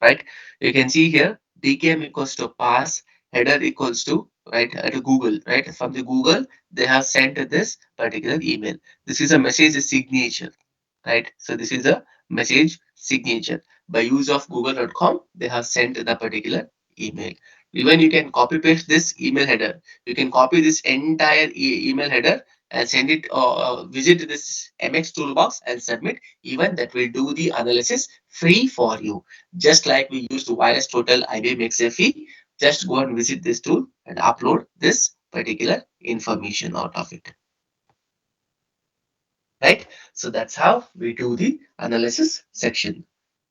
right? You can see here dkm equals to pass, header equals to, right, to Google, right? From the Google, they have sent this particular email. This is a message signature, right? So this is a message signature. By use of google.com, they have sent the particular email. Even you can copy paste this email header. You can copy this entire email header and send it, visit this MX toolbox and submit. Even that will do the analysis free for you. Just like we used Virus Total IBM XFE, just go and visit this tool and upload this particular information out of it. Right? So that's how we do the analysis section.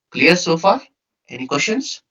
Clear so far? Any questions?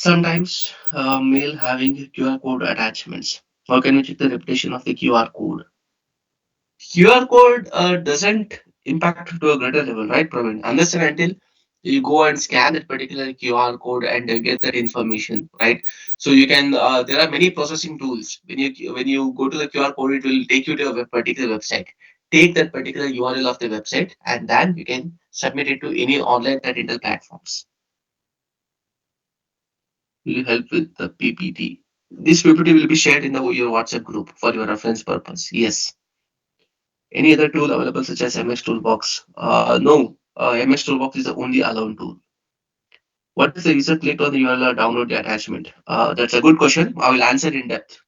Sometimes mail having QR code attachments. How can we check the reputation of the QR code? QR code doesn't impact to a greater level, right, Praveen? Unless and until you go and scan that particular QR code and get that information, right? So you can. There are many processing tools. When you go to the QR code, it will take you to a particular website. Take that particular URL of the website, and then you can submit it to any online technical platforms. Will help with the PPT. This PPT will be shared in your WhatsApp group for your reference purpose. Yes. Any other tool available such as MS Toolbox? No. MS Toolbox is the only allowed tool. What is the user clicked on the URL or download the attachment? That's a good question. I will answer in depth.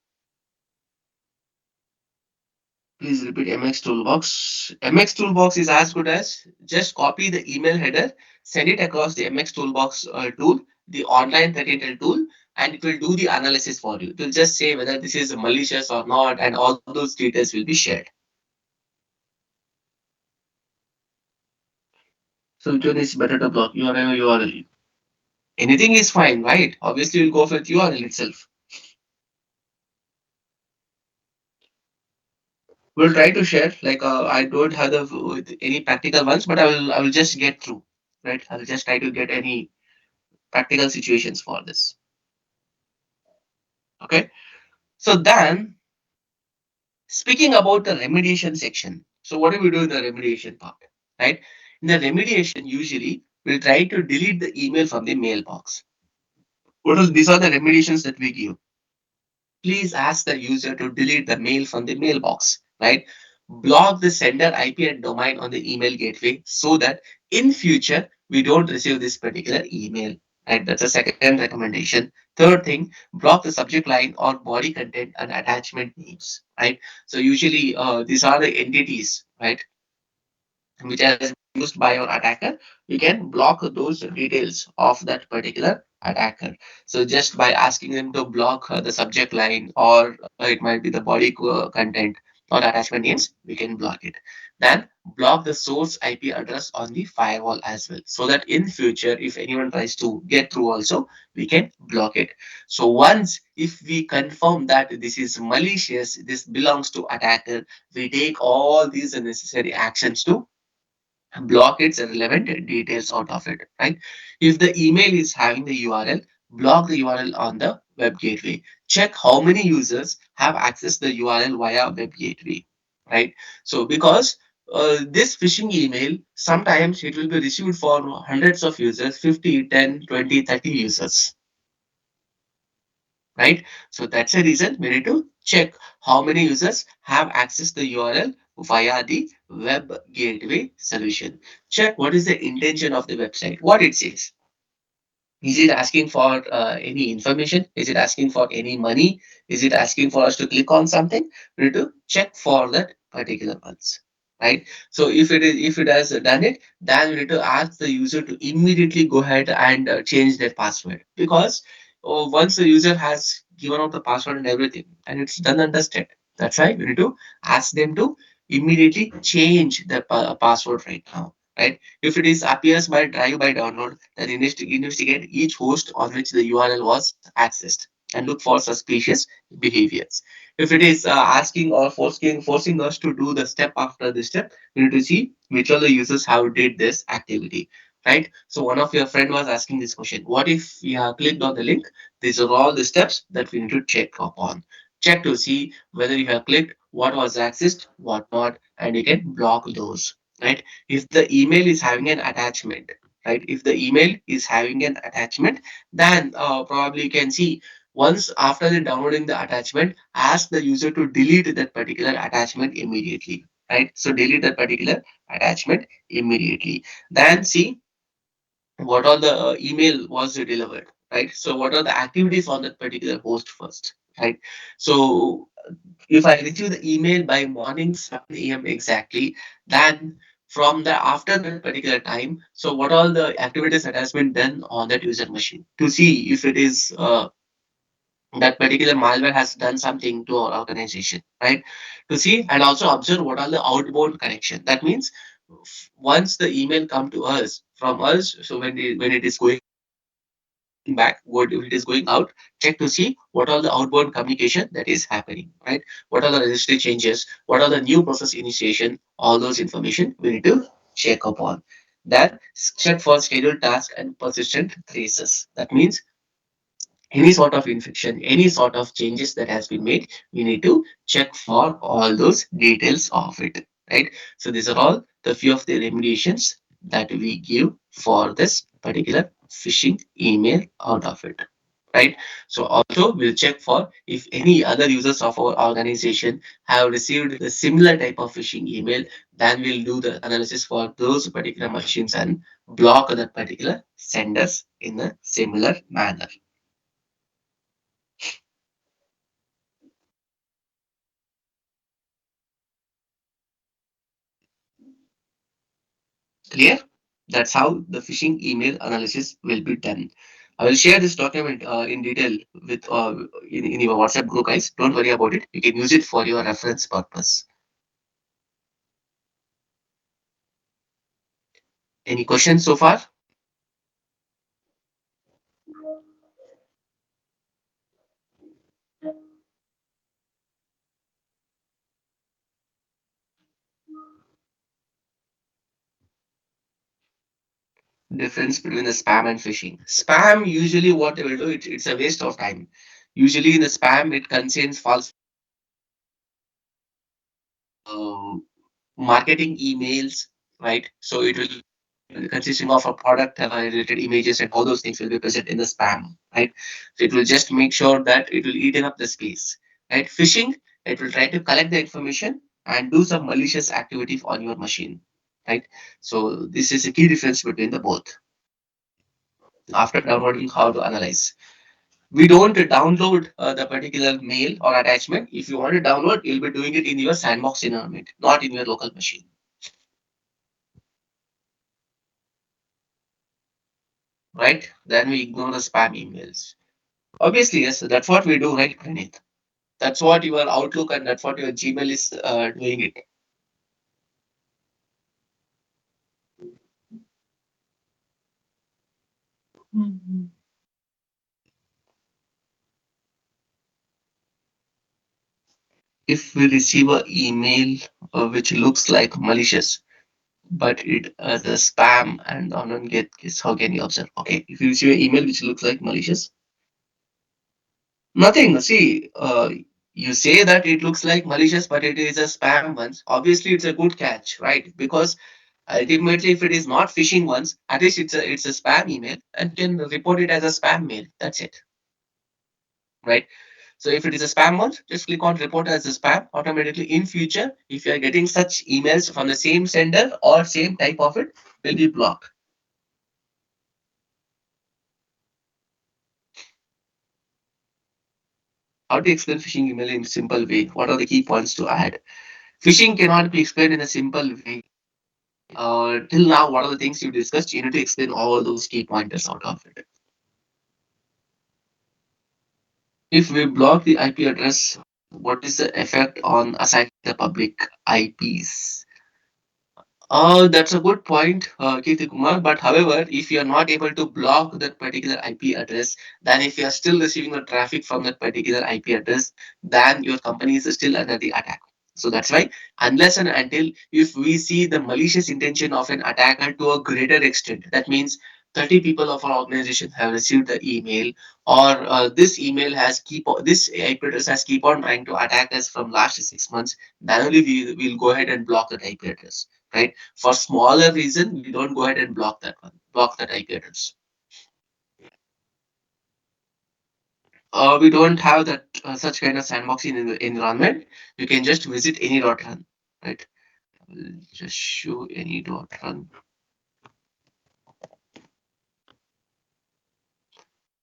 Please repeat MX Toolbox. MX Toolbox is as good as just copy the email header, send it across the MX Toolbox tool, the online technical tool, and it will do the analysis for you. It will just say whether this is malicious or not, and all those details will be shared. So which one is better to block? URL or URL? Anything is fine, right? Obviously, we'll go with URL itself. We'll try to share. Like I don't have any practical ones, but I will just get through. Right? I will just try to get any practical situations for this. Okay. So then, speaking about the remediation section. So what do we do in the remediation part? Right? In the remediation, usually we'll try to delete the email from the mailbox. These are the remediations that we give. Please ask the user to delete the mail from the mailbox, right? Block the sender IP and domain on the email gateway so that in future we don't receive this particular email. Right? That's a second recommendation. Third thing, block the subject line or body content and attachment names. Right? So usually these are the entities, right, which has been used by your attacker, you can block those details of that particular attacker. So just by asking them to block the subject line, or it might be the body content or attachment names, we can block it. Then block the source IP address on the firewall as well, so that in future if anyone tries to get through also, we can block it. So once if we confirm that this is malicious, this belongs to attacker, we take all these necessary actions to block its relevant details out of it, right? If the email is having the URL, block the URL on the web gateway. Check how many users have accessed the URL via web gateway, right? So because this phishing email, sometimes it will be received for hundreds of users, 50, 10, 20, 30 users, right? So that's a reason we need to check how many users have accessed the URL via the web gateway solution. Check what is the intention of the website, what it says. Is it asking for any information? Is it asking for any money? Is it asking for us to click on something? We need to check for that particular ones, right? So if it has done it, then we need to ask the user to immediately go ahead and change their password, because once the user has given out the password and everything, and it's done and dusted, that's right. We need to ask them to immediately change the password right now, right? If it is appears by drive by download, then investigate each host on which the URL was accessed and look for suspicious behaviors. If it is asking or forcing us to do the step after the step, we need to see which all the users have did this activity. Right. So one of your friend was asking this question: what if we have clicked on the link? These are all the steps that we need to check upon. Check to see whether you have clicked, what was accessed, what not, and you can block those. Right. If the email is having an attachment, right, if the email is having an attachment, then probably you can see once after the downloading the attachment, ask the user to delete that particular attachment immediately, right? So delete that particular attachment immediately. Then see what all the email was delivered, right? So what are the activities on that particular host first, right? So if I receive the email by morning 7 a.m. exactly, then from the after that particular time, so what all the activities that has been done on that user machine to see if it is that particular malware has done something to our organization, right? To see and also observe what are the outbound connection. That means once the email come to us from us, so when it is going back, what if it is going out, check to see what are the outbound communication that is happening, right? What are the registry changes, what are the new process initiation, all those information we need to check upon. Then check for scheduled task and persistent traces. That means any sort of infection, any sort of changes that has been made, we need to check for all those details of it, right? So these are all the few of the remediations that we give for this particular phishing email out of it, right? So also we'll check for if any other users of our organization have received the similar type of phishing email, then we'll do the analysis for those particular machines and block that particular senders in a similar manner. Clear? That's how the phishing email analysis will be done. I will share this document in detail with in your WhatsApp group, guys. Don't worry about it. You can use it for your reference purpose. Any questions so far? Difference between the spam and phishing. Spam usually what they will do, it's a waste of time. Usually in the spam it contains false uh, marketing emails, right? So it will consisting of a product related images and all those things will be present in the spam, right? So it will just make sure that it will eaten up the space, right? Phishing, it will try to collect the information and do some malicious activity on your machine, right? So this is a key difference between the both. After downloading, how to analyze. We don't download the particular mail or attachment. If you want to download, you'll be doing it in your sandbox environment, not in your local machine, right? Then we ignore the spam emails. Obviously, yes, that's what we do, right, Pranit? That's what your Outlook and that's what your Gmail is doing it. Mhm. If we receive a email which looks like malicious, but it the spam and unknown get is how can you observe? Okay, if you receive an email which looks like malicious, nothing. See, you say that it looks like malicious, but it is a spam once. Obviously, it's a good catch, right? Because ultimately, if it is not phishing once, at least it's a spam email and can report it as a spam mail. That's it, right? So if it is a spam one, just click on report as a spam. Automatically in future, if you are getting such emails from the same sender or same type of it, will be blocked. How to explain phishing email in simple way? What are the key points to add? Phishing cannot be explained in a simple way. Till now, what are the things you discussed? You need to explain all those key pointers out of it. If we block the IP address, what is the effect on assigning the public IPs? That's a good point, Kirti Kumar. But however, if you are not able to block that particular IP address, then if you are still receiving the traffic from that particular IP address, then your company is still under the attack. So that's why, unless and until if we see the malicious intention of an attacker to a greater extent, that means 30 people of our organization have received the email, or this email has this IP address has keep on trying to attack us from last 6 months, then only we will go ahead and block that IP address, right? For smaller reason, we don't go ahead and block that one, block that IP address. We don't have that such kind of sandboxing in the environment. You can just visit any dot run, right? I'll just show any dot run.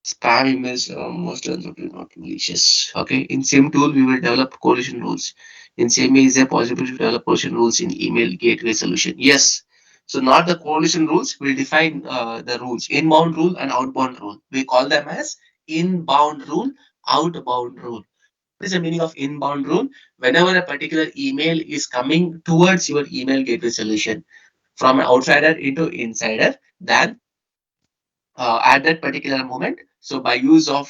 Spam emails are most likely not malicious. Okay, in same tool we will develop collision rules. In same way, is there possible to develop collision rules in email gateway solution? Yes. So not the collision rules. We'll define the rules: inbound rule and outbound rule. We call them as inbound rule, outbound rule. What is the meaning of inbound rule? Whenever a particular email is coming towards your email gateway solution from an outsider into insider, then at that particular moment, So by use of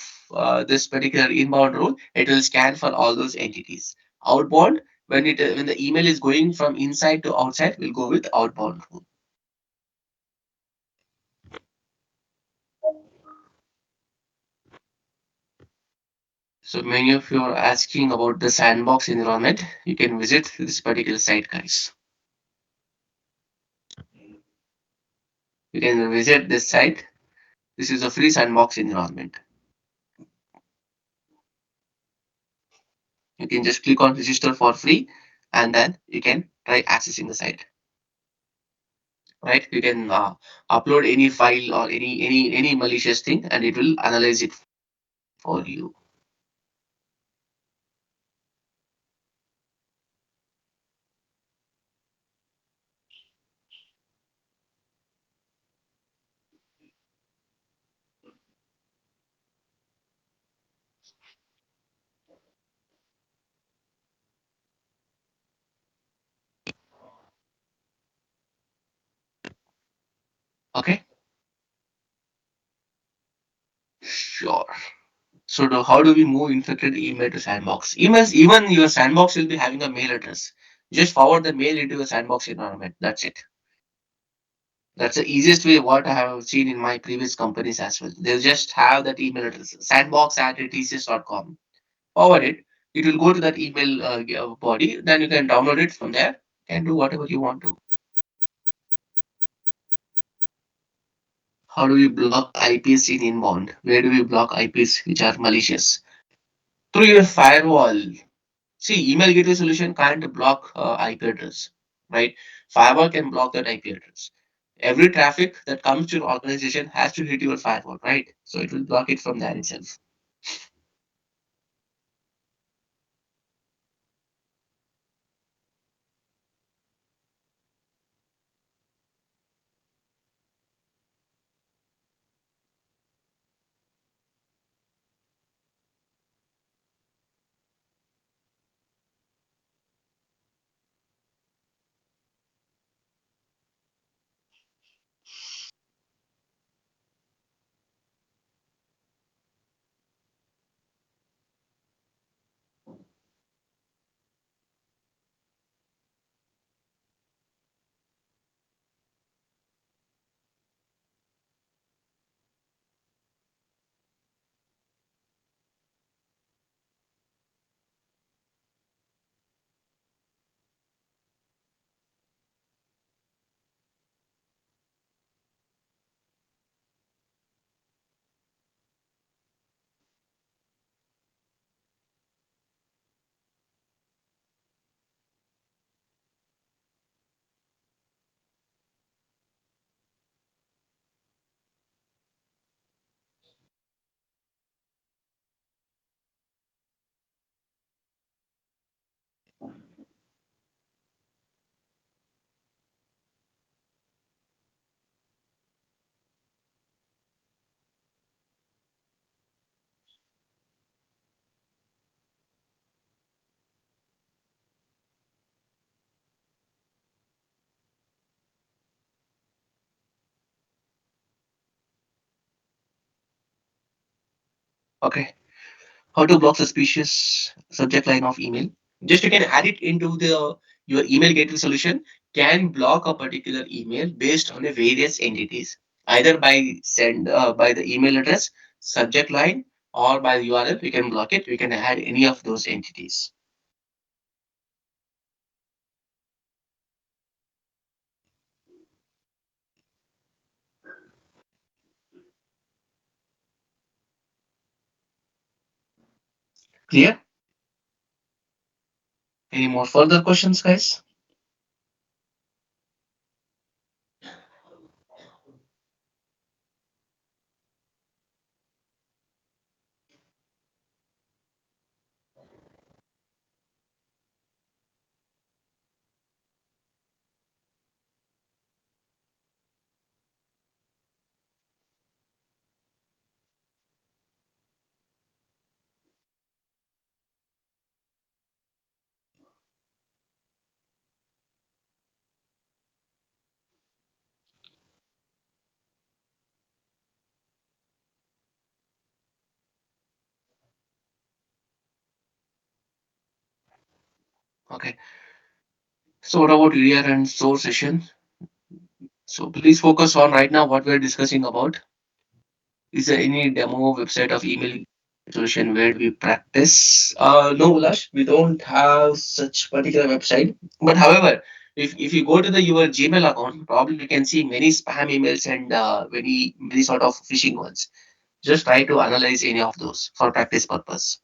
this particular inbound rule, it will scan for all those entities. Outbound, when the email is going from inside to outside, we'll go with outbound rule. So many of you are asking about the sandbox environment. You can visit this particular site, guys. You can visit this site. This is a free sandbox environment. You can just click on register for free, and then you can try accessing the site. Right? You can upload any file or any malicious thing, and it will analyze it for you. Okay? Sure. So how do we move infected email to sandbox? Emails, even your sandbox will be having a mail address. Just forward the mail into a sandbox environment. That's it. That's the easiest way what I have seen in my previous companies as well. They'll just have that email address, sandbox@tcs.com. Forward it. It will go to that email body. Then you can download it from there and do whatever you want to. How do we block IPs in inbound? Where do we block IPs which are malicious? Through your firewall. See, email gateway solution can't block IP address, right? Firewall can block that IP address. Every traffic that comes to your organization has to hit your firewall, right? So it will block it from there itself. Okay. How to block suspicious subject line of email? Just you can add it into the your email gateway solution can block a particular email based on a various entities, either by the email address, subject line, or by the URL. We can block it. We can add any of those entities. Clear? Any more further questions, guys? Okay. So what about EDR and source session? So please focus on right now what we're discussing about. Is there any demo website of email solution where we practice? No, Ulash, we don't have such particular website. But however, if you go to the your Gmail account, probably you can see many spam emails and many sort of phishing ones. Just try to analyze any of those for practice purpose.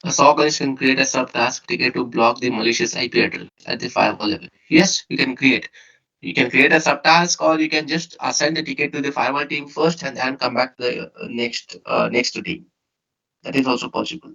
A SOC can create a subtask ticket to block the malicious IP address at the firewall level. Yes, you can create. You can create a subtask, or you can just assign the ticket to the firewall team first and then come back to the next team. That is also possible.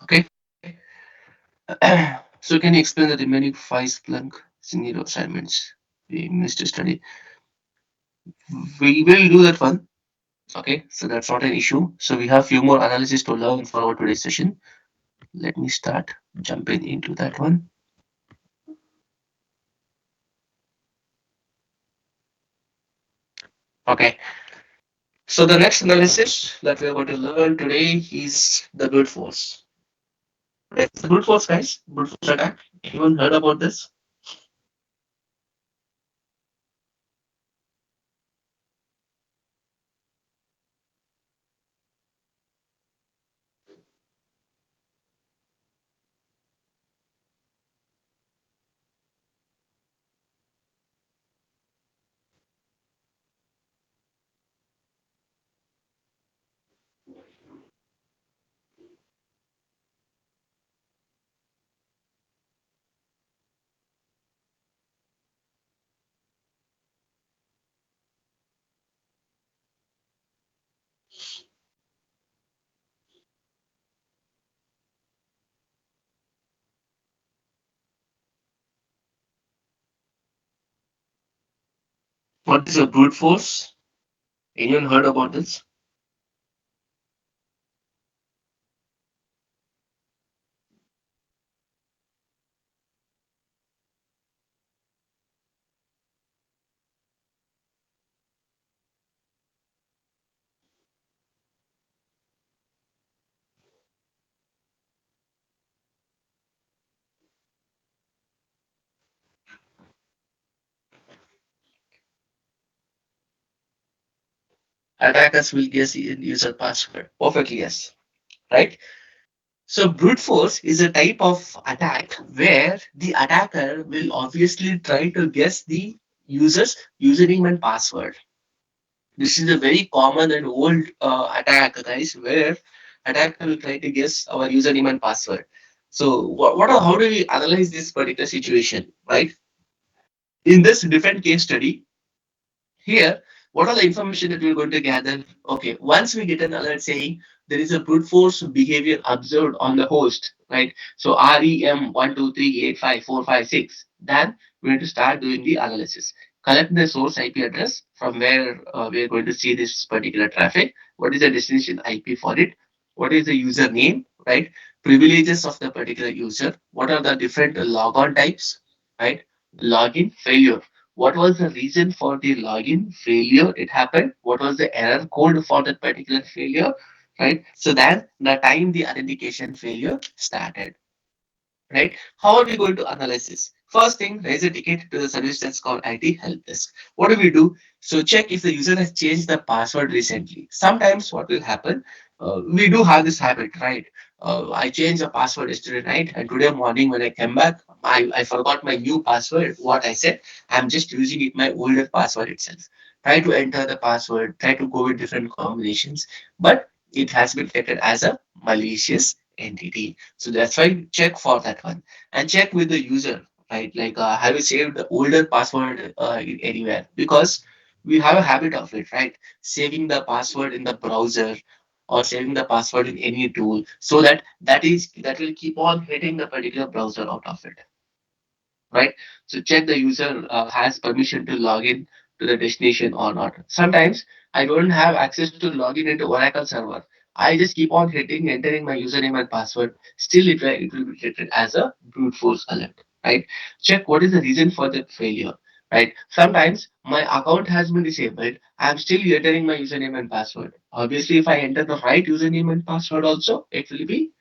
Okay. So can you explain the remaining five Splunk scenario assignments we missed to study? We will do that one. Okay, so that's not an issue. So we have few more analysis to learn for our today's session. Let me start jumping into that one. Okay. So the next analysis that we are going to learn today is the brute force. It's the brute force, guys. Brute force attack. Anyone heard about this? What is a brute force? Anyone heard about this? Attackers will guess user password. Perfectly yes. Right? So brute force is a type of attack where the attacker will obviously try to guess the user's username and password. This is a very common and old attack, guys, where attacker will try to guess our username and password. So how do we analyze this particular situation, right? In this different case study, here, what are the information that we're going to gather? Okay, once we get an alert saying there is a brute force behavior observed on the host, right? So REM 1238545 then we're going to start doing the analysis. Collect the source IP address from where we're going to see this particular traffic. What is the destination IP for it? What is the user name, right? Privileges of the particular user. What are the different logon types, right? Login failure, what was the reason for the login failure it happened, what was the error code for that particular failure, right? So then the time the authentication failure started, right? How are we going to analyze this? First thing, raise a ticket to the service that's called IT help desk. What do we do? So check if the user has changed the password recently. Sometimes what will happen, we do have this habit, right? I changed the password yesterday night, and today morning when I came back, I forgot my new password. What I said, I'm just using it my older password itself. Try to enter the password, try to go with different combinations, but it has been detected as a malicious entity. So that's why check for that one and check with the user, right? Like, have you saved the older password anywhere? Because we have a habit of it, right? Saving the password in the browser or saving the password in any tool so that that will keep on hitting the particular browser out of it, right? So check the user has permission to log in to the destination or not. Sometimes I don't have access to log in into Oracle server. I just keep on hitting, entering my username and password. Still, it will be treated as a brute force alert, right? Check what is the reason for the failure, right? Sometimes my account has been disabled. I'm still entering my username and password. Obviously, if I enter the right username and password also, it will be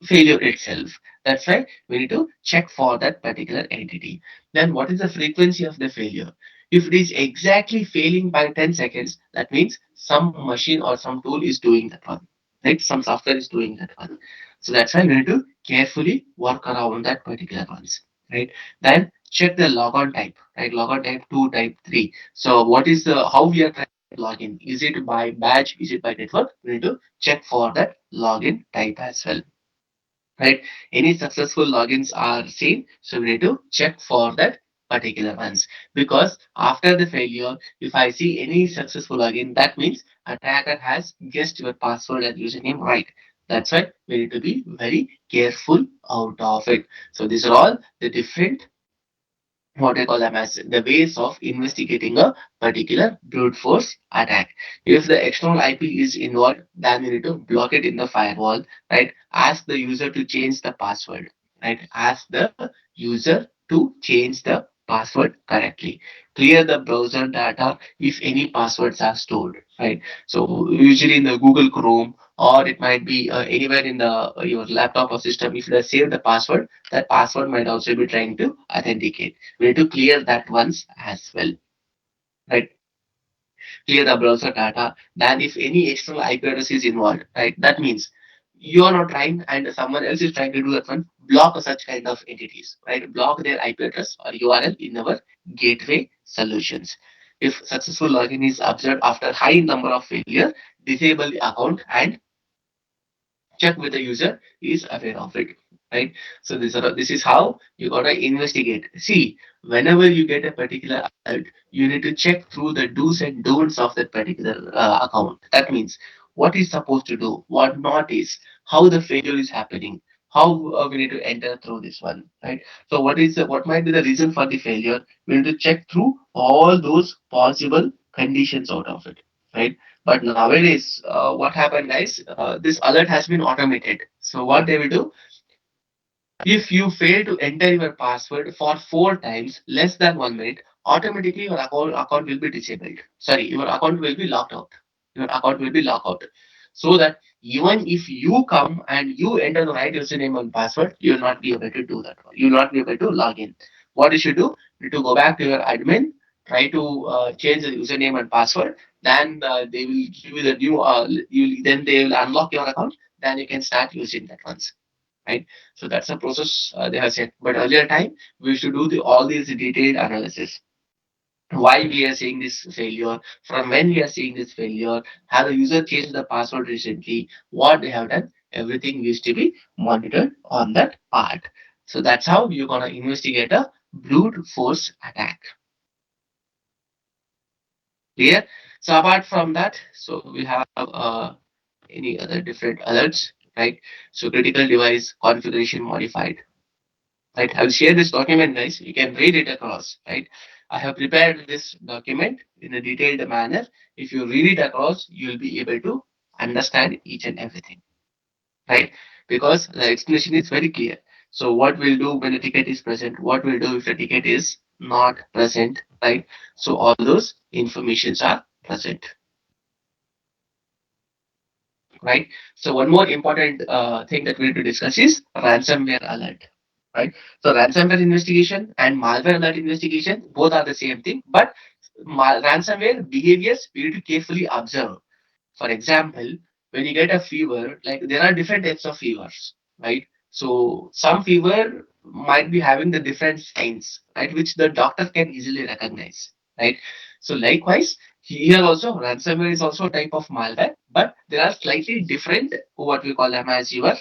failure itself. That's why we need to check for that particular entity. Then what is the frequency of the failure? If it is exactly failing by 10 seconds, that means some machine or some tool is doing that one. Right? Some software is doing that one. So that's why we need to carefully work around that particular ones. Right? Then check the logon type. Right? Logon type 2, type 3. So what is the how we are trying to log in? Is it by badge? Is it by network? We need to check for that login type as well, right? Any successful logins are seen, so we need to check for that particular ones. Because after the failure, if I see any successful login, that means attacker has guessed your password and username right. That's why we need to be very careful out of it. So these are all the different, what I call them as the ways of investigating a particular brute force attack. If the external IP is involved, then we need to block it in the firewall, right? Ask the user to change the password, right? Ask the user to change the password correctly. Clear the browser data if any passwords are stored, right? So usually in the Google Chrome, or it might be anywhere in the your laptop or system. If you have saved the password, that password might also be trying to authenticate. We need to clear that once as well, right? Clear the browser data. Then if any external IP address is involved, right? That means you are not trying and someone else is trying to do that one. Block such kind of entities, right? Block their IP address or URL in our gateway solutions. If successful login is observed after high number of failure, disable the account and check with the user is aware of it, right? So this is how you gotta investigate. See, whenever you get a particular alert, you need to check through the do's and don'ts of that particular account. That means what is supposed to do, what not is, how the failure is happening, how we need to enter through this one, right? So what might be the reason for the failure? We need to check through all those possible conditions out of it, right? But nowadays, what happened, guys? This alert has been automated. So what they will do, if you fail to enter your password for 4 times less than 1 minute, automatically your account will be disabled. Sorry, your account will be locked out. Your account will be locked out. So that even if you come and you enter the right username and password, you will not be able to do that. You will not be able to log in. What you should do, you need to go back to your admin, try to change the username and password. Then they will give you the new. Then they will unlock your account. Then you can start using that once, right? So that's a process they have said. But earlier time, we should do all these detailed analysis. Why we are seeing this failure, from when we are seeing this failure, have the user changed the password recently, what they have done, everything needs to be monitored on that part. So that's how you're gonna investigate a brute force attack. Clear? So apart from that, so we have any other different alerts, right? So critical device configuration modified, right? I'll share this document, guys. You can read it across, right? I have prepared this document in a detailed manner. If you read it across, you'll be able to understand each and everything, right? Because the explanation is very clear. So what we'll do when the ticket is present, what we'll do if the ticket is not present, right? So all those informations are present, right? So one more important thing that we need to discuss is ransomware alert, right? So ransomware investigation and malware alert investigation both are the same thing, but ransomware behaviors we need to carefully observe. For example, when you get a fever, like there are different types of fevers, right? So some fever might be having the different signs, right, which the doctor can easily recognize, right? So likewise, here also ransomware is also a type of malware, but there are slightly different what we call them as your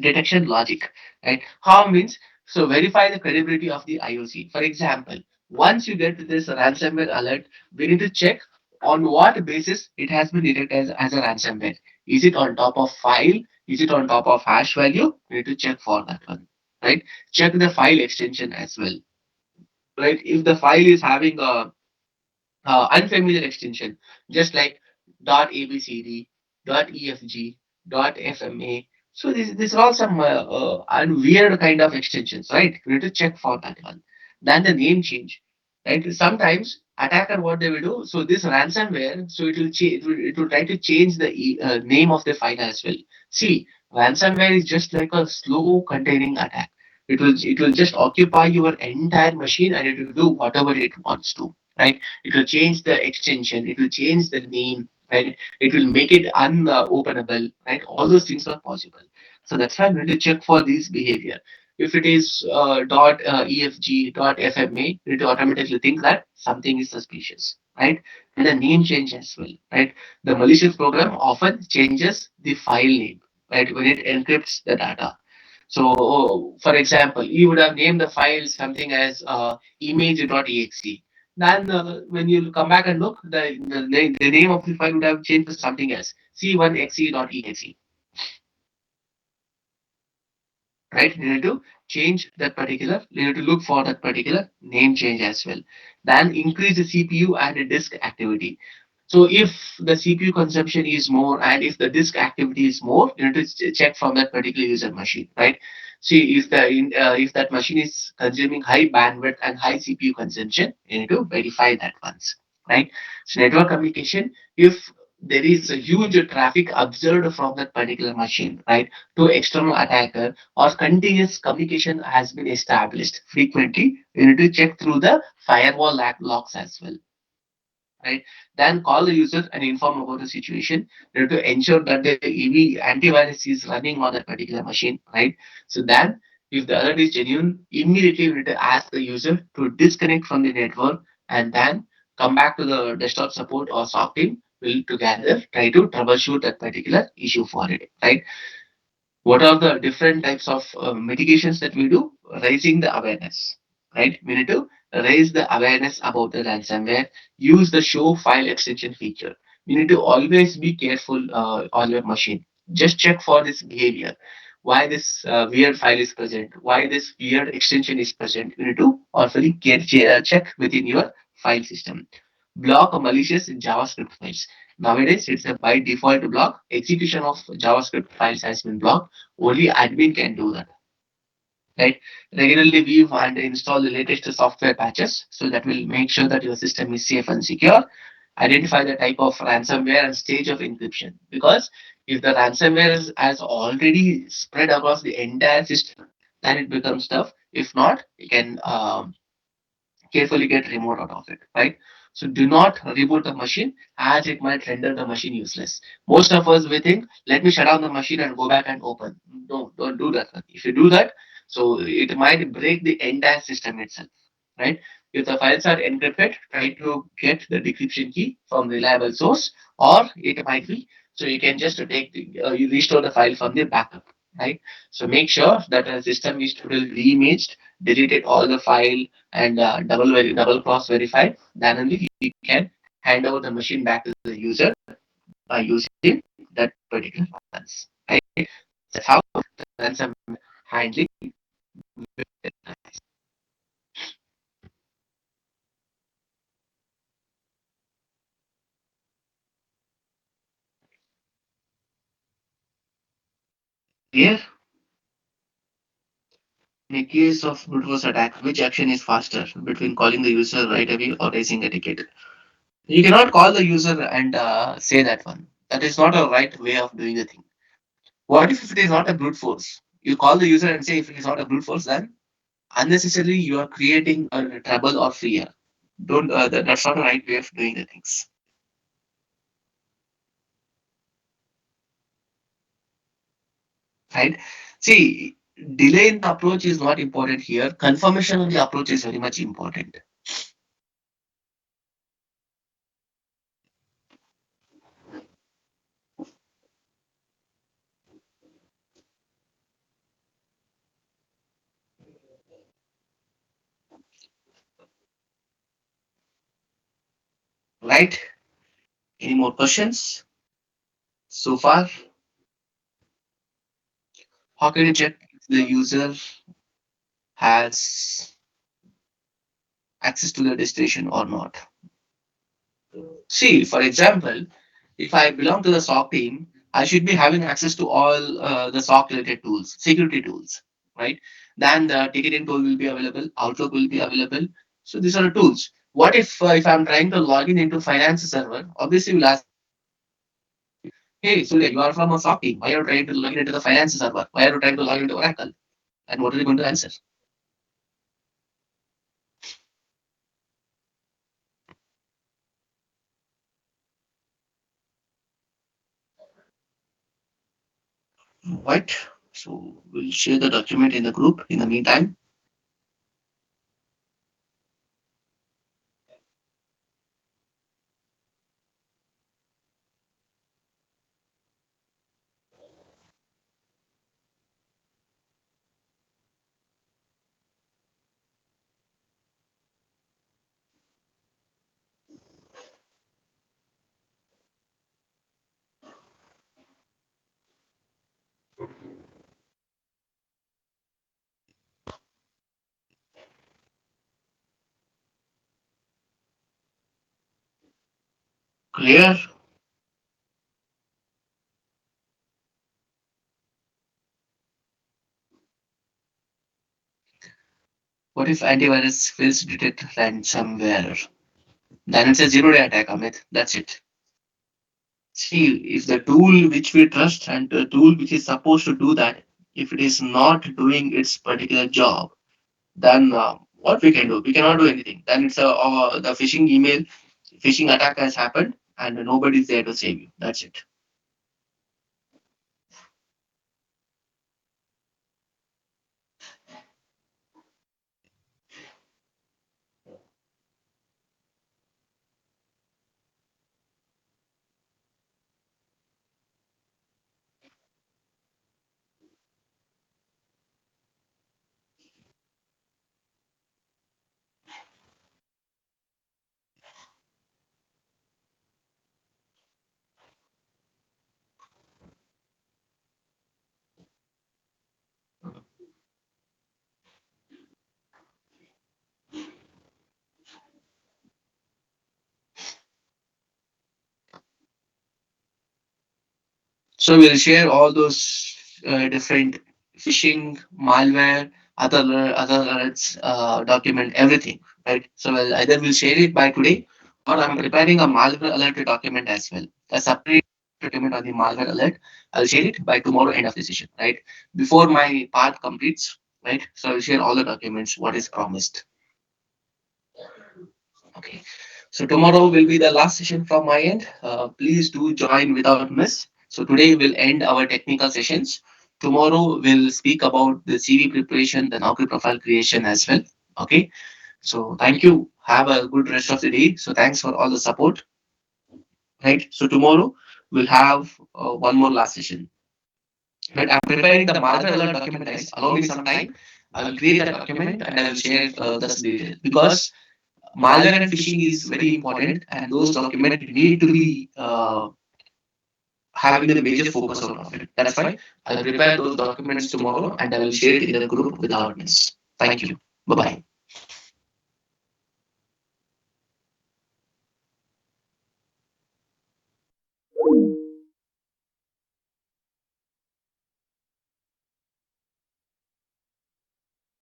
detection logic, right? How means, so verify the credibility of the IOC. For example, once you get this ransomware alert, we need to check on what basis it has been detected as a ransomware. Is it on top of file? Is it on top of hash value? We need to check for that one, right? Check the file extension as well, right? If the file is having a unfamiliar extension, just like .abcd, .efg, .fma. So these are all some weird kind of extensions, right? We need to check for that one. Then the name change, right? Sometimes attacker what they will do. So this ransomware, so it will change. It will try to change the name of the file as well. See, ransomware is just like a slow containing attack. It will just occupy your entire machine and it will do whatever it wants to, right? It will change the extension, it will change the name, right? It will make it unopenable, right? All those things are possible. So that's why we need to check for this behavior. If it is .efg, .fma, it will automatically think that something is suspicious, right? And the name change as well, right? The malicious program often changes the file name, right? When it encrypts the data. So, for example, you would have named the file something as image.exe. Then, when you come back and look, the name of the file would have changed to something else, c1xe.exe, right? You need to change that particular, you need to look for that particular name change as well. Then increase the CPU and the disk activity. So if the CPU consumption is more and if the disk activity is more, you need to check from that particular user machine, right? See if that machine is consuming high bandwidth and high CPU consumption, you need to verify that once, right? So network communication, if there is a huge traffic observed from that particular machine, right, to external attacker or continuous communication has been established frequently, you need to check through the firewall logs as well, right? Then call the user and inform about the situation. You have to ensure that the EV antivirus is running on that particular machine, right? So then, if the alert is genuine, immediately we need to ask the user to disconnect from the network and then come back to the desktop support or SOC team. Will together try to troubleshoot that particular issue for it, right? What are the different types of mitigations that we do? Raising the awareness, right? We need to raise the awareness about the ransomware. Use the show file extension feature. You need to always be careful on your machine. Just check for this behavior. Why this weird file is present? Why this weird extension is present? You need to also check within your file system. Block malicious JavaScript files. Nowadays, it's a by default block. Execution of JavaScript files has been blocked. Only admin can do that, right? Regularly view and install the latest software patches so that will make sure that your system is safe and secure. Identify the type of ransomware and stage of encryption, because if the ransomware has already spread across the entire system, then it becomes tough. If not, you can carefully get removed out of it, right? So do not reboot the machine as it might render the machine useless. Most of us we think, let me shut down the machine and go back and open. No, don't do that. If you do that, so it might break the entire system itself, right? If the files are encrypted, try to get the decryption key from reliable source, or it might be so you can just take you restore the file from the backup, right? So make sure that the system is totally reimaged, deleted all the file and double cross verified, then only you can hand over the machine back to the user by using that particular funds. Right? That's how ransom handling. Here, in a case of brute force attack, which action is faster between calling the user right away or raising a ticket? You cannot call the user and say that one. That is not a right way of doing the thing. What if it is not a brute force? You call the user and say if it is not a brute force, then unnecessarily you are creating a trouble or fear. Don't that's not the right way of doing the things. right? See, delay in the approach is not important here. Confirmation of the approach is very much important, right? Any more questions so far? How can you check if the user has access to the destination or not? See, for example, if I belong to the SOC team, I should be having access to all the SOC related tools, security tools, right? Then the ticketing tool will be available, Outlook will be available. So these are the tools. What if I'm trying to log in into finance server? Obviously, we'll ask, hey, Surya, you are from a SOC team. Why are you trying to log in into the finance server? Why are you trying to log into Oracle? And what are you going to answer? Right? So we'll share the document in the group. In the meantime, clear. What if antivirus fails to detect ransomware? Then it's a zero-day attack, Amit. That's it. See, if the tool which we trust and the tool which is supposed to do that, if it is not doing its particular job, then what we can do? We cannot do anything. Then it's the phishing email, phishing attack has happened, and nobody is there to save you. That's it. So we'll share all those different phishing, malware, other alerts, document everything, right? So we'll share it by today, or I'm preparing a malware alert document as well. A separate document on the malware alert. I'll share it by tomorrow end of the session, right? Before my part completes, right? So I'll share all the documents what is promised. Okay. So tomorrow will be the last session from my end. Please do join without miss. So today we'll end our technical sessions. Tomorrow we'll speak about the CV preparation, the Naukri profile creation as well. Okay. So thank you. Have a good rest of the day. So thanks for all the support. Right. So tomorrow we'll have one more last session. Right. I'm preparing the malware alert document, guys. Allow me some time. I will create that document and I will share this detail because malware and phishing is very important, and those documents need to be having the major focus out of it. That's why I'll prepare those documents tomorrow and I will share it in the group without miss. Thank you. Bye bye.